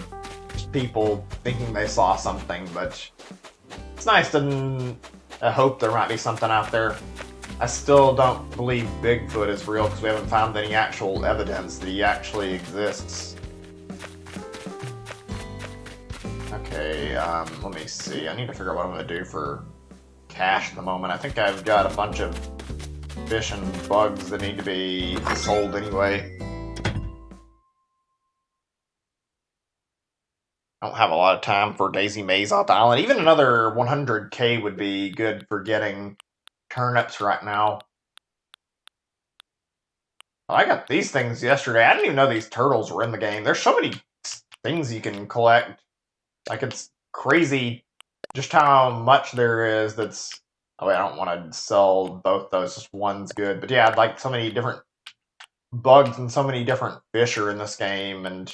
[SPEAKER 1] just people thinking they saw something, but it's nice to hope there might be something out there. I still don't believe Bigfoot is real because we haven't found any actual evidence that he actually exists. Okay, let me see. I need to figure out what I'm going to do for cash at the moment. I think I've got a bunch of fish and bugs that need to be sold anyway. I don't have a lot of time for Daisy Maze off the island. Even another 100k would be good for getting turnips right now. Oh, I got these things yesterday. I didn't even know these turtles were in the game. There's so many things you can collect. Like, it's crazy just how much there is that's... Oh, wait, I don't want to sell both those. Just one's good. But yeah, like, so many different bugs and so many different fish are in this game. And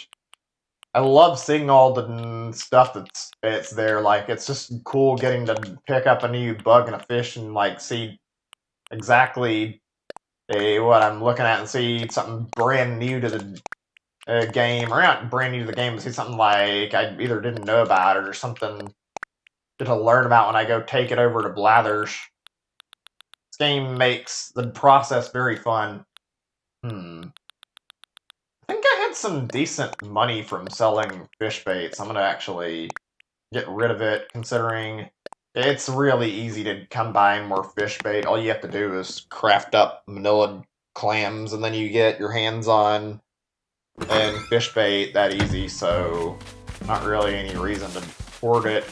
[SPEAKER 1] I love seeing all the stuff it's there. Like, it's just cool getting to pick up a new bug and a fish and, like, see exactly what I'm looking at and see something brand new to the game, or not brand new to the game, but see something like I either didn't know about it or something to learn about when I go take it over to Blathers. This game makes the process very fun. I think I had some decent money from selling fish baits. I'm going to actually get rid of it, considering it's really easy to come by more fish bait. All you have to do is craft up manila clams, and then you get your hands on and fish bait that easy, so not really any reason to hoard it.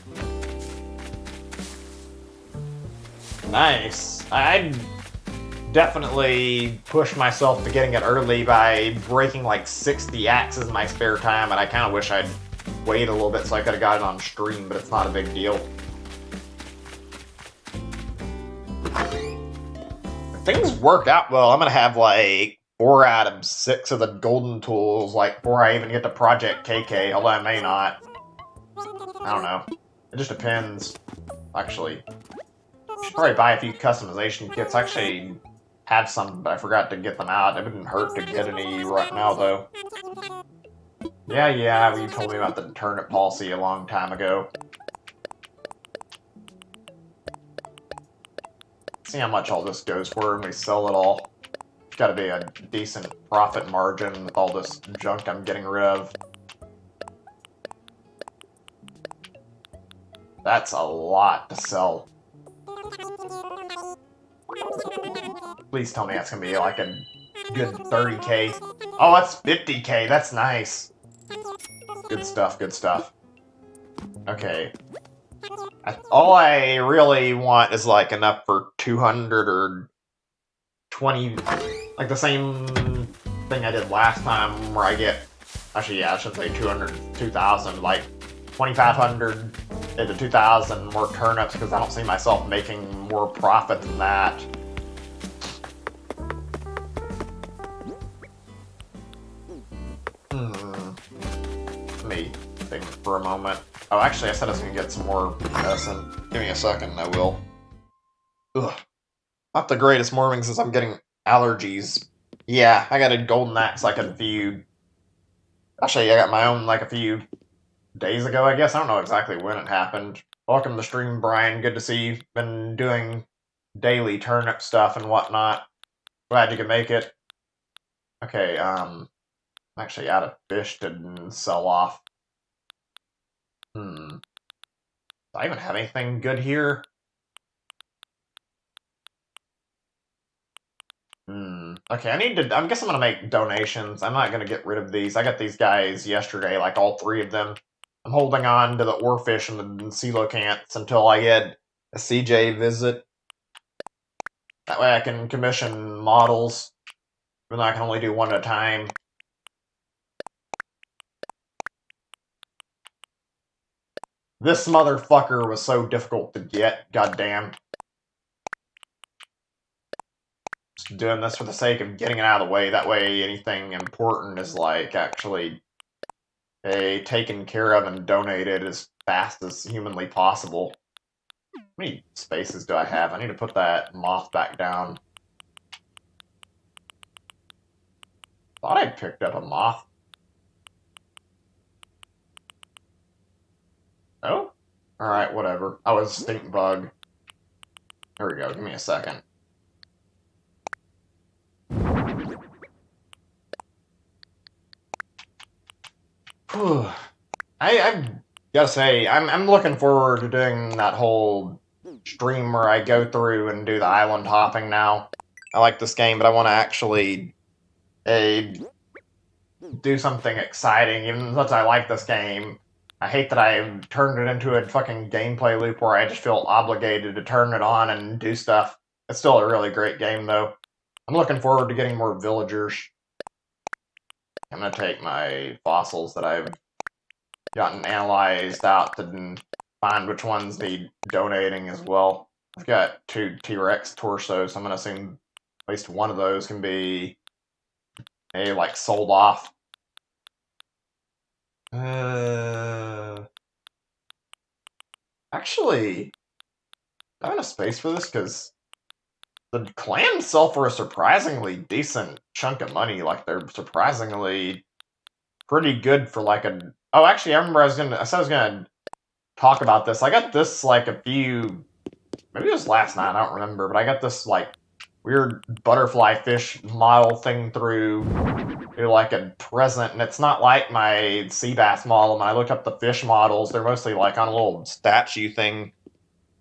[SPEAKER 1] Nice. I definitely pushed myself to getting it early by breaking like 60 axes in my spare time, and I kind of wish I'd waited a little bit so I could have got it on stream, but it's not a big deal. If things work out well, I'm gonna have like 4 out of 6 of the golden tools, like, before I even get to Project KK, although I may not. I don't know. It just depends, actually. I should probably buy a few customization kits. I actually have some, but I forgot to get them out. It wouldn't hurt to get any right now, though. Yeah, you told me about the turnip policy a long time ago. See how much all this goes for when we sell it all. It's gotta be a decent profit margin with all this junk I'm getting rid of. That's a lot to sell. Please tell me that's gonna be like a good 30k. Oh, that's 50k. That's nice. Good stuff, good stuff. Okay. All I really want is like enough for 200 or 20, like the same thing I did last time where I get, actually yeah, I should say 200, 2,000, like 2,500 into 2,000 more turnips, because I don't see myself making more profit than that. Let me think for a moment. Oh, actually, I said I was going to get some more medicine. Give me a second, I will. Ugh. Not the greatest morning since I'm getting allergies. Yeah, I got a golden axe like a few... Actually, I got my own like a few days ago, I guess. I don't know exactly when it happened. Welcome to the stream, Brian. Good to see you. Been doing daily turnip stuff and whatnot. Glad you could make it. Okay, I'm actually out of fish to sell off. Do I even have anything good here? Okay, I guess I'm gonna make donations. I'm not gonna get rid of these. I got these guys yesterday, like all 3 of them. I'm holding on to the oarfish and the coelacanths until I get a CJ visit. That way I can commission models, even though I can only do one at a time. This motherfucker was so difficult to get, goddamn. Just doing this for the sake of getting it out of the way. That way anything important is, like, actually taken care of and donated as fast as humanly possible. How many spaces do I have? I need to put that moth back down. Thought I picked up a moth. Oh? Alright, whatever. I was stink bug. There we go, give me a second. Whew. I gotta say, I'm looking forward to doing that whole stream where I go through and do the island hopping now. I like this game, but I want to actually do something exciting, even as much as I like this game. I hate that I turned it into a fucking gameplay loop where I just feel obligated to turn it on and do stuff. It's still a really great game, though. I'm looking forward to getting more villagers. I'm gonna take my fossils that I've gotten analyzed out to find which ones need donating as well. I've got 2 T-Rex torsos, so I'm gonna assume at least one of those can be like sold off. Actually, I have enough space for this because the clams sell for a surprisingly decent chunk of money. Like, they're surprisingly pretty good for like a. Oh, actually, I remember I said I was gonna talk about this. I got this like a few, maybe it was last night. I don't remember, but I got this like weird butterfly fish model thing through like a present, and it's not like my sea bass model. When I looked up the fish models, they're mostly like on a little statue thing.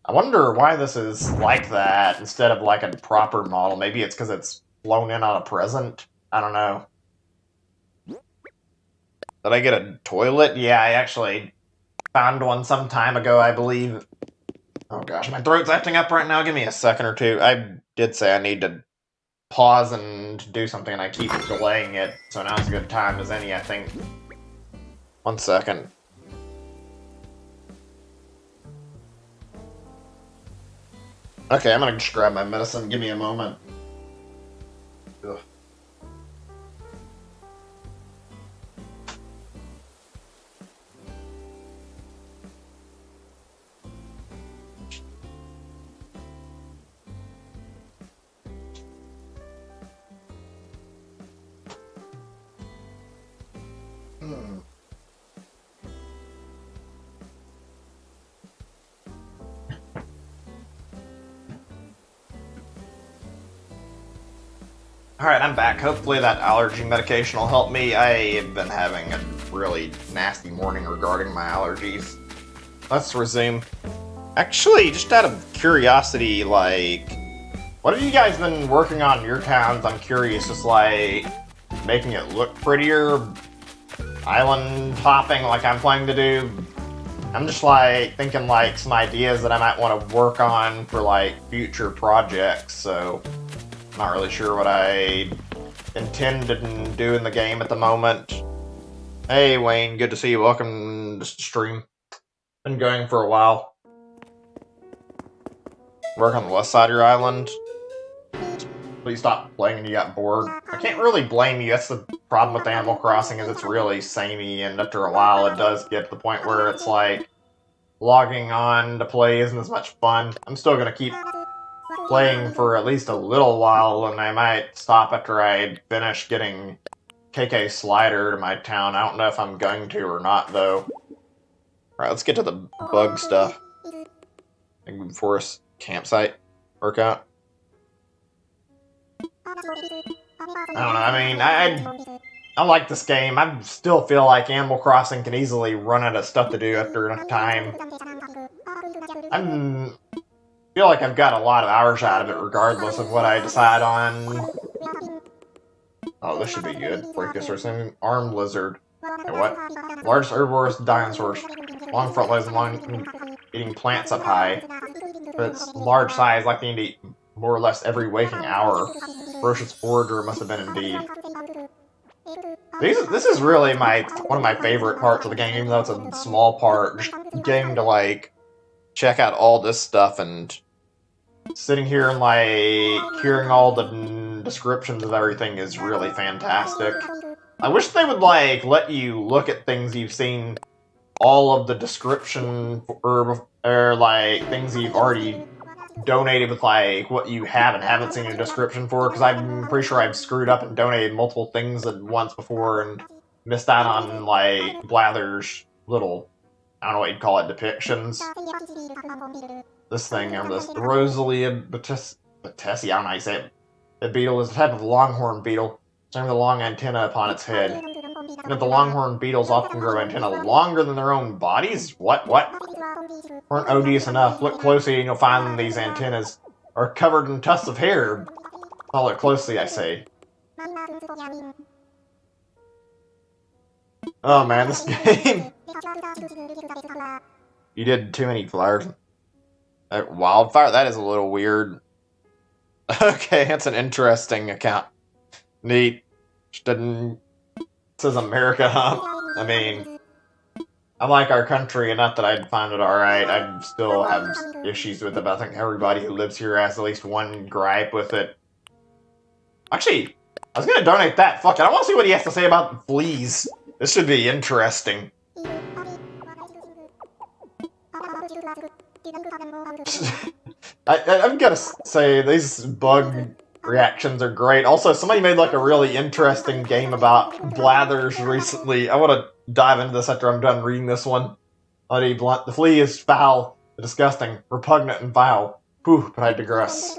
[SPEAKER 1] I wonder why this is like that instead of like a proper model. Maybe it's because it's flown in on a present. I don't know. Did I get a toilet? Yeah, I actually found one some time ago, I believe. Oh gosh, my throat's acting up right now. Give me a second or two. I did say I need to pause and do something, and I keep delaying it, so now's a good time as any, I think. 1 second. Okay, I'm gonna just grab my medicine. Give me a moment. Ugh. Alright, I'm back. Hopefully that allergy medication will help me. I have been having a really nasty morning regarding my allergies. Let's resume. Actually, just out of curiosity, like, what have you guys been working on in your towns? I'm curious, just like making it look prettier, island hopping like I'm planning to do. I'm just like thinking like some ideas that I might want to work on for like future projects, so I'm not really sure what I intend to do in the game at the moment. Hey Wayne, good to see you. Welcome to the stream. Been going for a while. Work on the west side of your island. Please stop playing and you got bored. I can't really blame you. That's the problem with Animal Crossing, is it's really samey, and after a while it does get to the point where it's like logging on to play isn't as much fun. I'm still gonna keep playing for at least a little while, and I might stop after I finish getting KK Slider to my town. I don't know if I'm going to or not, though. Alright, let's get to the bug stuff. Forest campsite workout. I don't know, I mean, I like this game. I still feel like Animal Crossing can easily run out of stuff to do after enough time. I feel like I've got a lot of hours out of it regardless of what I decide on. Oh, this should be good. Freakus or something. Armed lizard. Wait, what? Largest herbivorous dinosaurs. Long front legs and long eating plants up high. For its large size, like to eat more or less every waking hour. Ferocious forager must have been indeed. This is really one of my favorite parts of the game, even though it's a small part. Just getting to like check out all this stuff and sitting here and like hearing all the descriptions of everything is really fantastic. I wish they would like let you look at things you've seen all of the description or like things you've already donated with like what you have and haven't seen a description for, because I'm pretty sure I've screwed up and donated multiple things at once before and missed out on like Blather's little, I don't know what you'd call it, depictions. This thing, or this Rosalia Batesi, I don't know how you say it. The beetle is a type of longhorn beetle, showing the long antenna upon its head. And if the longhorn beetles often grow antennae longer than their own bodies? What? Weren't odious enough. Look closely and you'll find these antennas are covered in tufts of hair. I'll look closely, I say. Oh man, this game. You did too many flowers. Wildfire? That is a little weird. Okay, that's an interesting account. Neat. Just didn't... It says America, huh? I mean, I like our country enough that I'd find it alright. I'd still have issues with it, but I think everybody who lives here has at least one gripe with it. Actually, I was gonna donate that. Fuck it, I want to see what he has to say about fleas. This should be interesting. I've got to say, these bug reactions are great. Also, somebody made like a really interesting game about blathers recently. I want to dive into this after I'm done reading this one. I'll be blunt. The flea is foul, disgusting, repugnant, and vile. Whew, but I digress.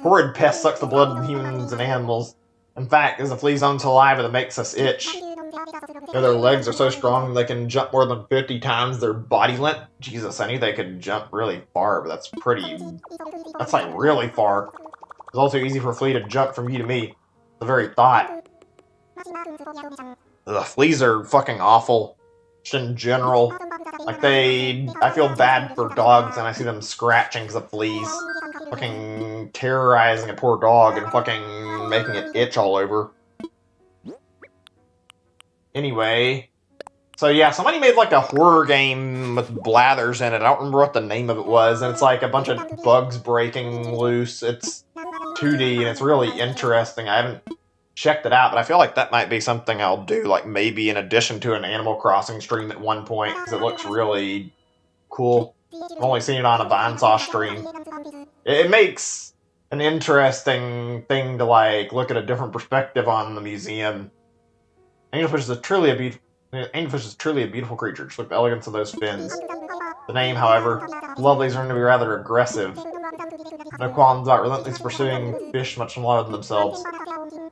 [SPEAKER 1] Horrid pest sucks the blood of humans and animals. In fact, it's the flea's own saliva that makes us itch. Their legs are so strong they can jump more than 50 times their body length. Jesus, I knew they could jump really far, but that's like really far. It's also easy for a flea to jump from you to me. The very thought. Ugh, fleas are fucking awful. Just in general. Like I feel bad for dogs and I see them scratching because of fleas. Fucking terrorizing a poor dog and fucking making it itch all over. Anyway, so yeah, somebody made like a horror game with blathers in it. I don't remember what the name of it was, and it's like a bunch of bugs breaking loose. It's 2D, and it's really interesting. I haven't checked it out, but I feel like that might be something I'll do, like maybe in addition to an Animal Crossing stream at one point, because it looks really cool. I've only seen it on a Vinesaw stream. It makes an interesting thing to like look at a different perspective on the museum. Angelfish is truly a beautiful creature. Just look at the elegance of those fins. The name, however, lovelies are to be rather aggressive. No qualms about relentlessly pursuing fish much smaller than themselves.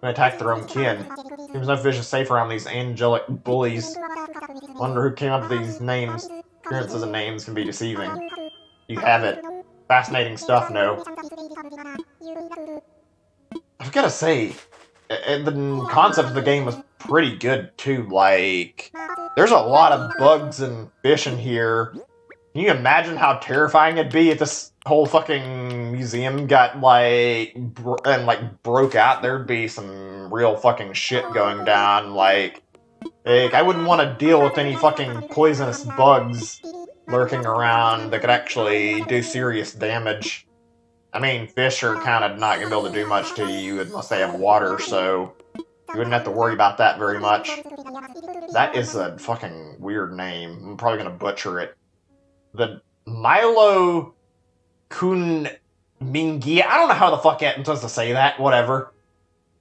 [SPEAKER 1] They attack their own kin. Seems no fish is safe around these angelic bullies. Wonder who came up with these names. Appearances and names can be deceiving. You have it. Fascinating stuff, no? I've gotta say, the concept of the game was pretty good too. Like, there's a lot of bugs and fish in here. Can you imagine how terrifying it'd be if this whole fucking museum got like broke out? There'd be some real fucking shit going down. Like I wouldn't want to deal with any fucking poisonous bugs lurking around that could actually do serious damage. I mean, fish are kind of not going to be able to do much to you unless they have water, so you wouldn't have to worry about that very much. That is a fucking weird name. I'm probably going to butcher it. The Milo Kunmingia. I don't know how the fuck I'm supposed to say that. Whatever.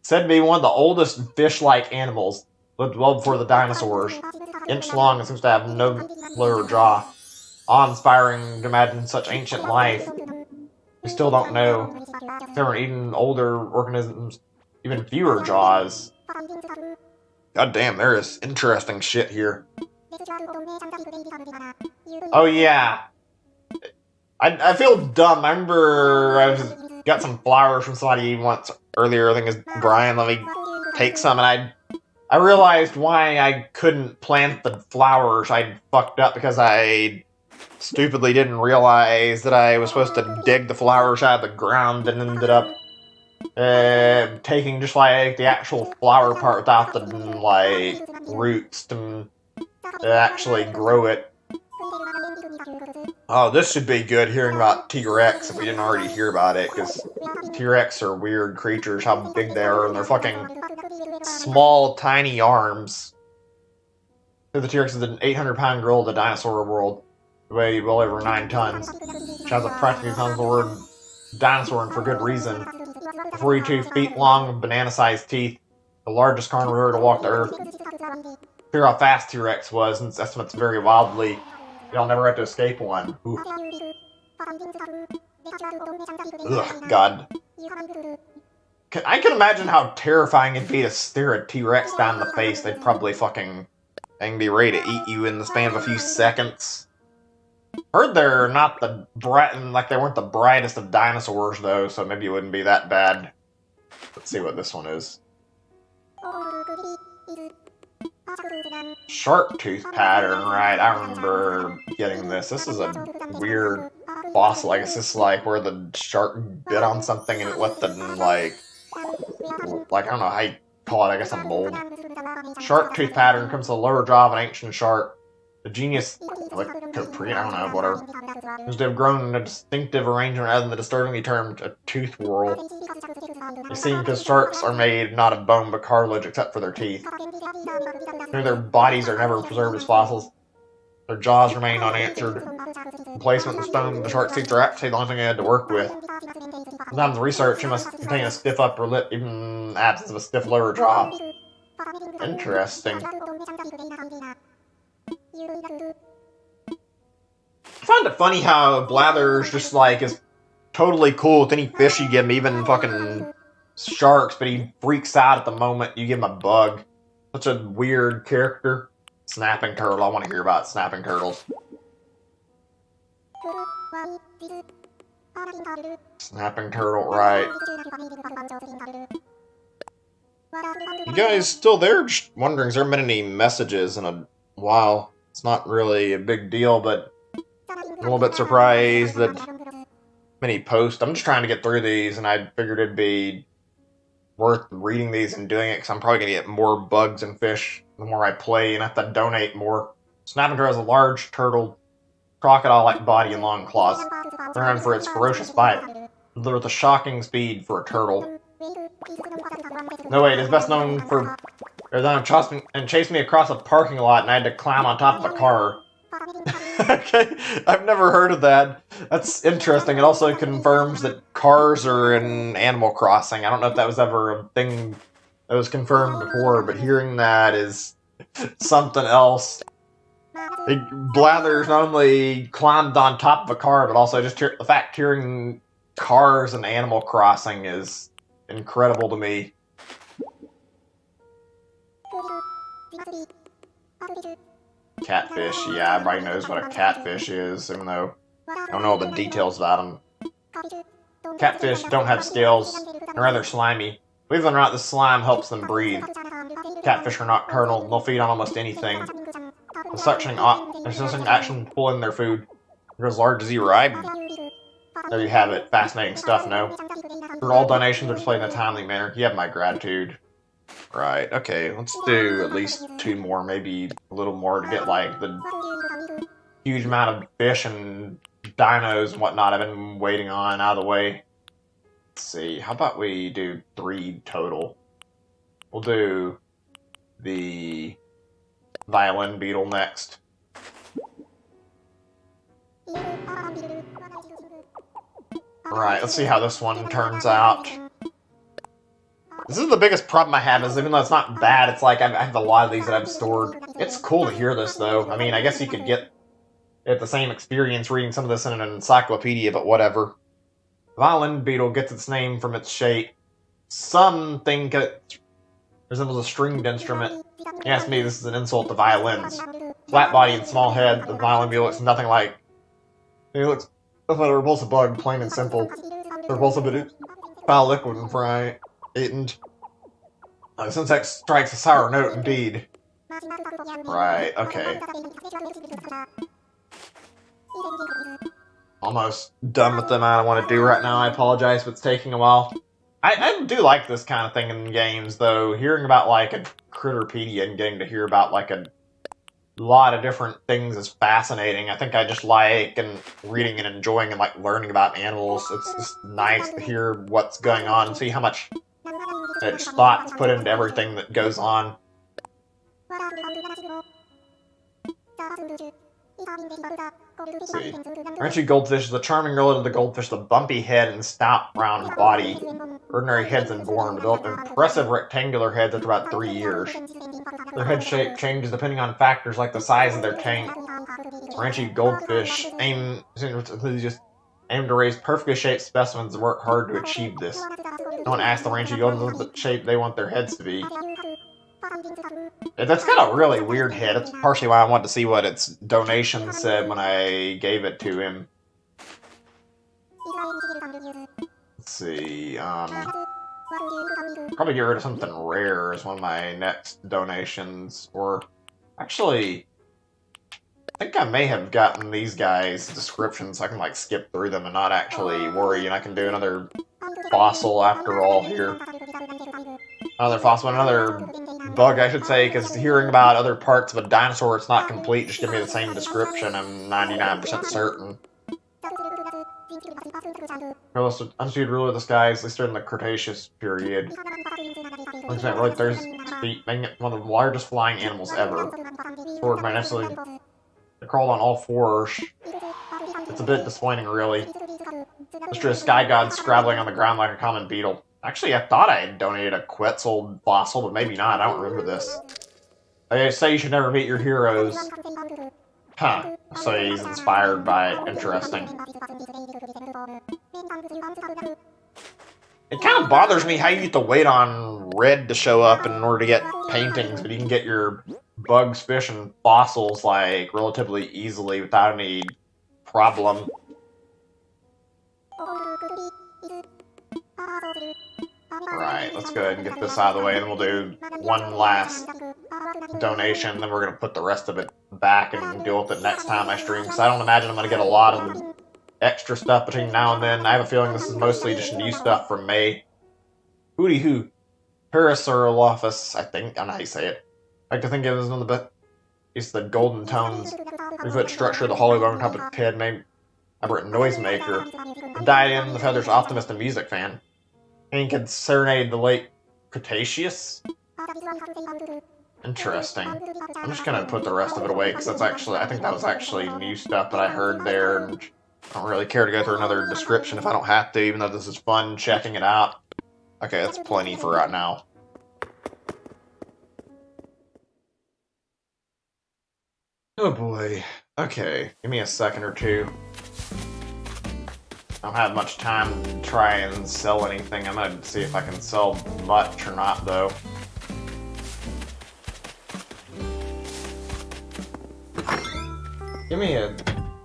[SPEAKER 1] Said to be one of the oldest fish-like animals. Lived well before the dinosaurs. Inch long and seems to have no lower jaw. Awe-inspiring to imagine such ancient life. We still don't know. There are even older organisms, even fewer jaws. God damn, there is interesting shit here. Oh yeah. I feel dumb. I remember I got some flowers from somebody once earlier. I think it's Brian. Let me take some, and I I realized why I couldn't plant the flowers. I'd fucked up because I stupidly didn't realize that I was supposed to dig the flowers out of the ground and ended up taking just like the actual flower part without the like roots to actually grow it. Oh, this should be good hearing about T-Rex if we didn't already hear about it, because T-Rex are weird creatures, how big they are, and they're fucking small, tiny arms. The T-Rex is an 800-pound gorilla of the dinosaur world, weighs well over 9 tons, which has a practically tons of the word dinosaur, and for good reason. 42 feet long, banana-sized teeth, the largest carnivore to walk the earth. Figure how fast T-Rex was, and estimates vary wildly. You'll never have to escape one. Ooh. Ugh, God. I can imagine how terrifying it'd be to stare a T-Rex down in the face. They'd probably fucking be ready to eat you in the span of a few seconds. Heard they're not the they weren't the brightest of dinosaurs though, so maybe it wouldn't be that bad. Let's see what this one is. Shark tooth pattern, right? I remember getting this. This is a weird fossil. I guess this is like where the shark bit on something and it left the like I don't know how you call it. I guess a mold. Shark tooth pattern comes to the lower jaw of an ancient shark. The genius, like Capri, I don't know, whatever, seems to have grown in a distinctive arrangement rather than the disturbingly termed a tooth whorl. They seem because sharks are made not of bone but cartilage except for their teeth. Their bodies are never preserved as fossils. Their jaws remain unanswered. The placement of stone, the shark's teeth are actually the only thing they had to work with. Sometimes the research must contain a stiff upper lip, even in the absence of a stiff lower jaw. Interesting. I find it funny how Blathers just like is totally cool with any fish you give him, even fucking sharks, but he freaks out at the moment you give him a bug. Such a weird character. Snapping turtle. I want to hear about snapping turtles. Snapping turtle, right. You guys still there? Just wondering, has there been any messages in a while? It's not really a big deal, but I'm a little bit surprised that many posts. I'm just trying to get through these, and I figured it'd be worth reading these and doing it, because I'm probably going to get more bugs and fish the more I play, and have to donate more. Snapping turtle has a large turtle, crocodile-like body and long claws. They're known for its ferocious bite. They're with a shocking speed for a turtle. No, wait, it's best known for... and chased me across a parking lot, and I had to climb on top of a car. Okay, I've never heard of that. That's interesting. It also confirms that cars are in Animal Crossing. I don't know if that was ever a thing that was confirmed before, but hearing that is something else. Blathers not only climbed on top of a car, but also just the fact hearing cars in Animal Crossing is incredible to me. Catfish, yeah, everybody knows what a catfish is, even though I don't know all the details about them. Catfish don't have scales, they're rather slimy. Believe it or not, the slime helps them breathe. Catfish are nocturnal, they'll feed on almost anything. The suction action to pull in their food. They're as large as your eye. There you have it, fascinating stuff, no? For all donations are displayed in a timely manner. You have my gratitude. Right, okay, let's do at least 2 more, maybe a little more to get, like, the huge amount of fish and dinos and whatnot I've been waiting on out of the way. Let's see, how about we do 3 total? We'll do the violin beetle next. Right, let's see how this one turns out. This is the biggest problem I have, is even though it's not bad, it's like I have a lot of these that I've stored. It's cool to hear this, though. I mean, I guess you could get the same experience reading some of this in an encyclopedia, but whatever. The violin beetle gets its name from its shape. Some think it resembles a stringed instrument. You ask me, this is an insult to violins. Flat body and small head, the violin beetle looks nothing like... It looks like a repulsive bug, plain and simple. The repulsive, but it's foul liquid and fry. The syntax strikes a sour note indeed. Right, okay. Almost done with the amount I want to do right now. I apologize if it's taking a while. I do like this kind of thing in games, though. Hearing about, like, a Critterpedia and getting to hear about, like, a lot of different things is fascinating. I think I just like and reading and enjoying and, like, learning about animals. It's just nice to hear what's going on and see how much thought's put into everything that goes on. Let's see. Frenchy goldfish is a charming relative to the goldfish, the bumpy head and stout round body. Ordinary heads and born develop impressive rectangular heads after about 3 years. Their head shape changes depending on factors like the size of their tank. Frenchy goldfish aim to raise perfectly shaped specimens and work hard to achieve this. No one asks the Ranchy goldfish what shape they want their heads to be. That's got a really weird head. That's partially why I wanted to see what its donation said when I gave it to him. Let's see, probably get rid of something rare as one of my next donations. Or, actually, I think I may have gotten these guys' descriptions so I can, like, skip through them and not actually worry, and I can do another fossil after all here. Another fossil, another bug, I should say, because hearing about other parts of a dinosaur, it's not complete. Just give me the same description, I'm 99% certain. Unsuited ruler of the skies, at least during the Cretaceous period. Right there's feet, making it one of the largest flying animals ever. Soared magnificently. It crawled on all fours. It's a bit disappointing, really. It's just a sky god scrabbling on the ground like a common beetle. Actually, I thought I had donated a Quetzal fossil, but maybe not. I don't remember this. They say you should never meet your heroes. Huh. So he's inspired by it. Interesting. It kind of bothers me how you have to wait on red to show up in order to get paintings, but you can get your bugs, fish, and fossils, like, relatively easily without any problem. Alright, let's go ahead and get this out of the way, and then we'll do one last donation, then we're going to put the rest of it back and deal with it next time I stream, because I don't imagine I'm going to get a lot of extra stuff between now and then. I have a feeling this is mostly just new stuff from May. Hooty hoo. Parasaurolophus, I think. I don't know how you say it. I like to think it was one of the best. It's the golden tones. 3-foot structure of the hollow bone on top of the head made elaborate noisemaker. The dyed in the feathers optimist and music fan. And could serenade the late Cretaceous? Interesting. I'm just gonna put the rest of it away, because that's actually, I think that was actually new stuff that I heard there, and I don't really care to go through another description if I don't have to, even though this is fun checking it out. Okay, that's plenty for right now. Oh boy. Okay, give me a second or two. I don't have much time to try and sell anything. I'm gonna see if I can sell much or not, though. Give me a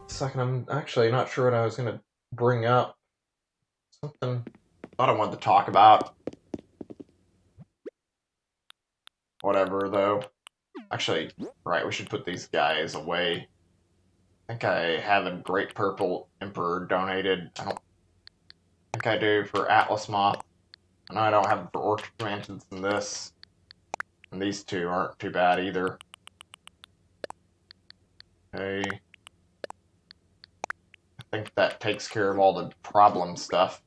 [SPEAKER 1] second. I'm actually not sure what I was gonna bring up. Something I thought I wanted to talk about. Whatever, though. Actually, right, we should put these guys away. I think I have a Great Purple Emperor donated. I don't think I do for Atlas Moth. I know I don't have it for Orchid Mansions in this. And these two aren't too bad either. Okay. I think that takes care of all the problem stuff.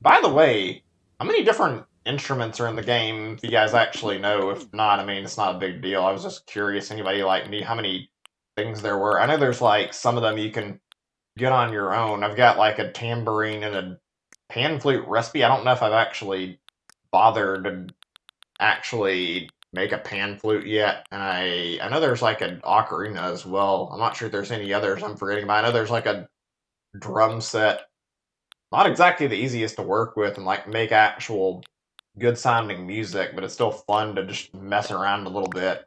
[SPEAKER 1] By the way, how many different instruments are in the game, if you guys actually know? If not, I mean, it's not a big deal. I was just curious, anybody like me, how many things there were. I know there's, like, some of them you can get on your own. I've got, like, a tambourine and a pan flute recipe. I don't know if I've actually bothered to actually make a pan flute yet. And I know there's, like, an ocarina as well. I'm not sure if there's any others I'm forgetting about. I know there's, like, a drum set. Not exactly the easiest to work with and, like, make actual good sounding music, but it's still fun to just mess around a little bit.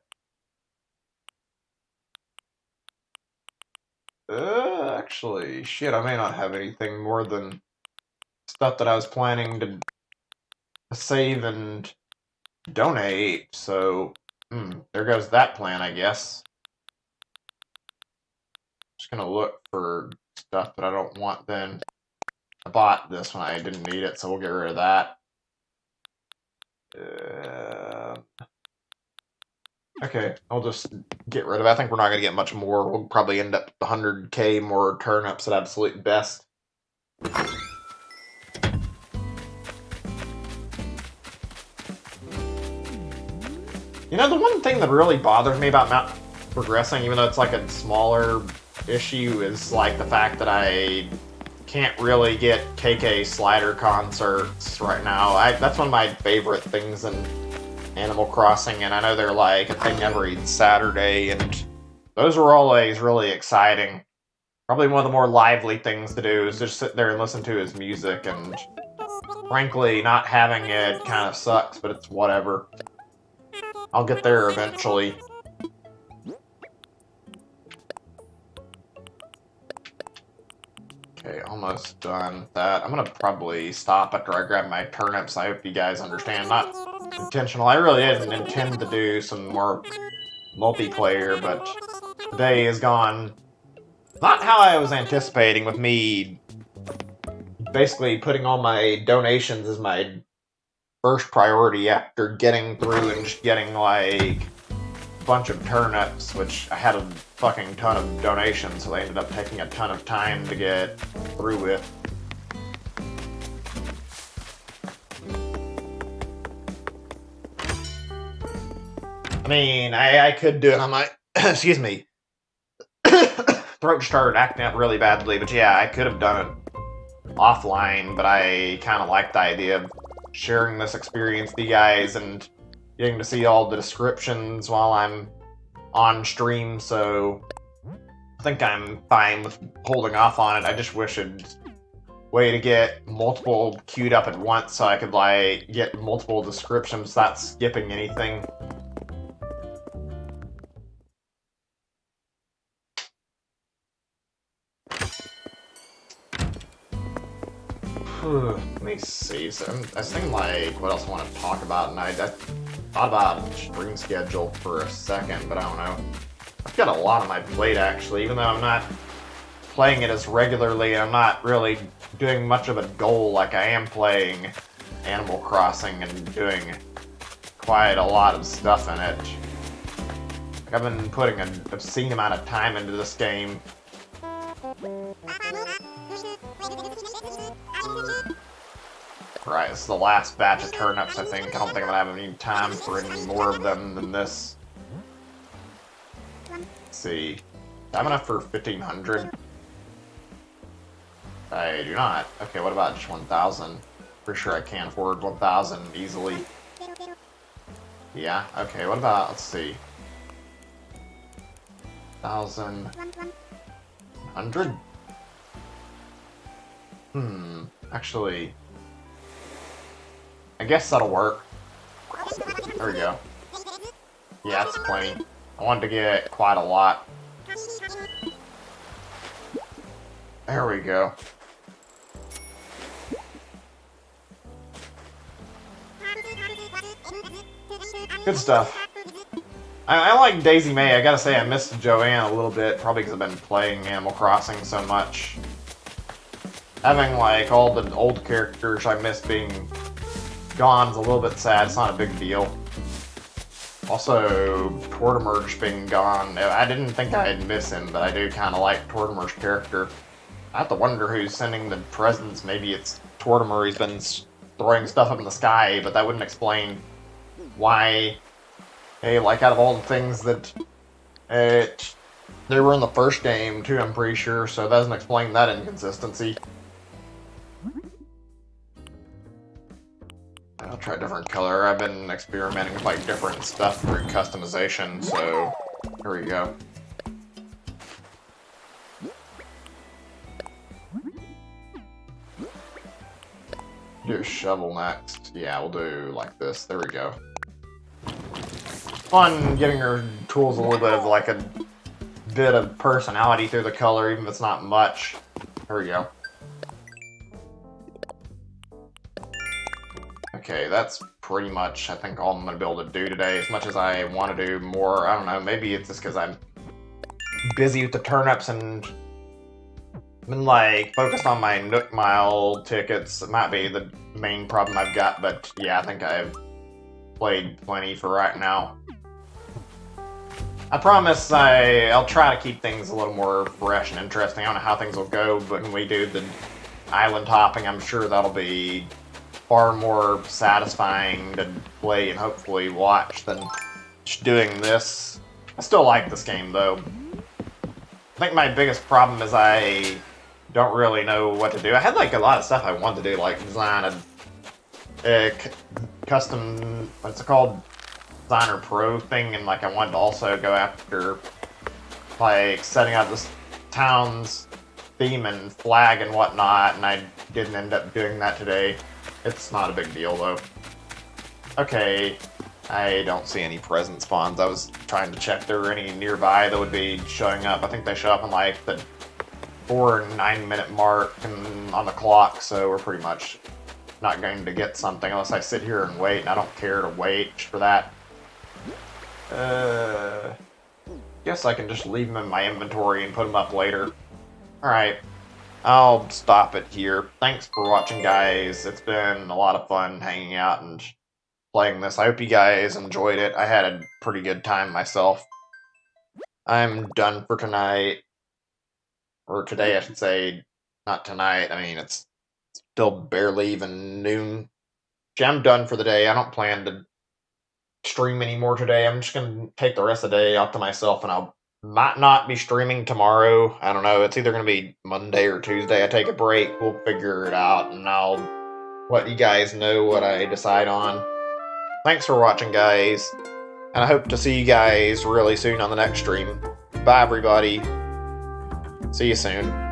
[SPEAKER 1] Actually, shit, I may not have anything more than stuff that I was planning to save and donate, so there goes that plan, I guess. Just gonna look for stuff that I don't want then. I bought this when I didn't need it, so we'll get rid of that. Okay, I'll just get rid of it. I think we're not going to get much more. We'll probably end up with 100k more turnips at absolute best. You know, the one thing that really bothers me about not progressing, even though it's like a smaller issue, is like the fact that I can't really get KK slider concerts right now. That's one of my favorite things in Animal Crossing, and I know they're like a thing every Saturday, and those are always really exciting. Probably one of the more lively things to do is just sit there and listen to his music, and frankly, not having it kind of sucks, but it's whatever. I'll get there eventually. Okay, almost done with that. I'm gonna probably stop after I grab my turnips. I hope you guys understand. Not intentional. I really didn't intend to do some more multiplayer, but the day has gone not how I was anticipating, with me basically putting all my donations as my first priority after getting through and just getting like a bunch of turnips, which I had a fucking ton of donations, so they ended up taking a ton of time to get through with. I mean, I could do it on my excuse me. Throat started acting up really badly, but yeah, I could have done it offline, but I kind of like the idea of sharing this experience with you guys and getting to see all the descriptions while I'm on stream, so I think I'm fine with holding off on it. I just wish it'd way to get multiple queued up at once so I could like get multiple descriptions without skipping anything. Let me see. So I was thinking like what else I want to talk about, and I thought about stream schedule for a second, but I don't know. I've got a lot on my plate actually, even though I'm not playing it as regularly. I'm not really doing much of a goal like I am playing Animal Crossing and doing quite a lot of stuff in it. I've been putting an obscene amount of time into this game. Right, this is the last batch of turnips, I think. I don't think I'm gonna have any time for any more of them than this. Let's see. I have enough for 1,500? I do not. Okay, what about just 1,000? Pretty sure I can't afford 1,000 easily. Yeah, okay, what about, let's see. 1,000... 100? Actually... I guess that'll work. There we go. Yeah, that's plenty. I wanted to get quite a lot. There we go. Good stuff. I like Daisy May. I gotta say I missed Joanne a little bit, probably because I've been playing Animal Crossing so much. Having like all the old characters I miss being gone's a little bit sad. It's not a big deal. Also, Tortimer's being gone. I didn't think I'd miss him, but I do kind of like Tortimer's character. I have to wonder who's sending the presents. Maybe it's Tortimer. He's been throwing stuff up in the sky, but that wouldn't explain why. Hey, like out of all the things that they were in the first game too, I'm pretty sure. So that doesn't explain that inconsistency. I'll try a different color. I've been experimenting with like different stuff for customization, so here we go. Do a shovel next. Yeah, we'll do like this. There we go. Fun getting her tools a little bit of like a bit of personality through the color, even if it's not much. There we go. Okay, that's pretty much, I think, all I'm going to be able to do today. As much as I want to do more, I don't know, maybe it's just because I'm busy with the turnips and been, like, focused on my Nook Mile tickets. It might be the main problem I've got, but yeah, I think I've played plenty for right now. I promise I'll try to keep things a little more fresh and interesting. I don't know how things will go, but when we do the island hopping, I'm sure that'll be far more satisfying to play and hopefully watch than just doing this. I still like this game, though. I think my biggest problem is I don't really know what to do. I had, like, a lot of stuff I wanted to do, like design a custom, what's it called? Designer Pro thing, and, like, I wanted to also go after, like, setting up this town's theme and flag and whatnot, and I didn't end up doing that today. It's not a big deal, though. Okay, I don't see any present spawns. I was trying to check if there were any nearby that would be showing up. I think they show up on, like, the 4 and 9 minute mark and on the clock, so we're pretty much not going to get something unless I sit here and wait, and I don't care to wait for that. Guess I can just leave them in my inventory and put them up later. Alright, I'll stop it here. Thanks for watching, guys. It's been a lot of fun hanging out and playing this. I hope you guys enjoyed it. I had a pretty good time myself. I'm done for tonight. Or today, I should say. Not tonight. I mean, it's still barely even noon. I'm done for the day. I don't plan to stream anymore today. I'm just going to take the rest of the day out to myself, and I'll might not be streaming tomorrow. I don't know. It's either going to be Monday or Tuesday. I take a break. We'll figure it out, and I'll let you guys know what I decide on. Thanks for watching, guys, and I hope to see you guys really soon on the next stream. Bye, everybody. See you soon.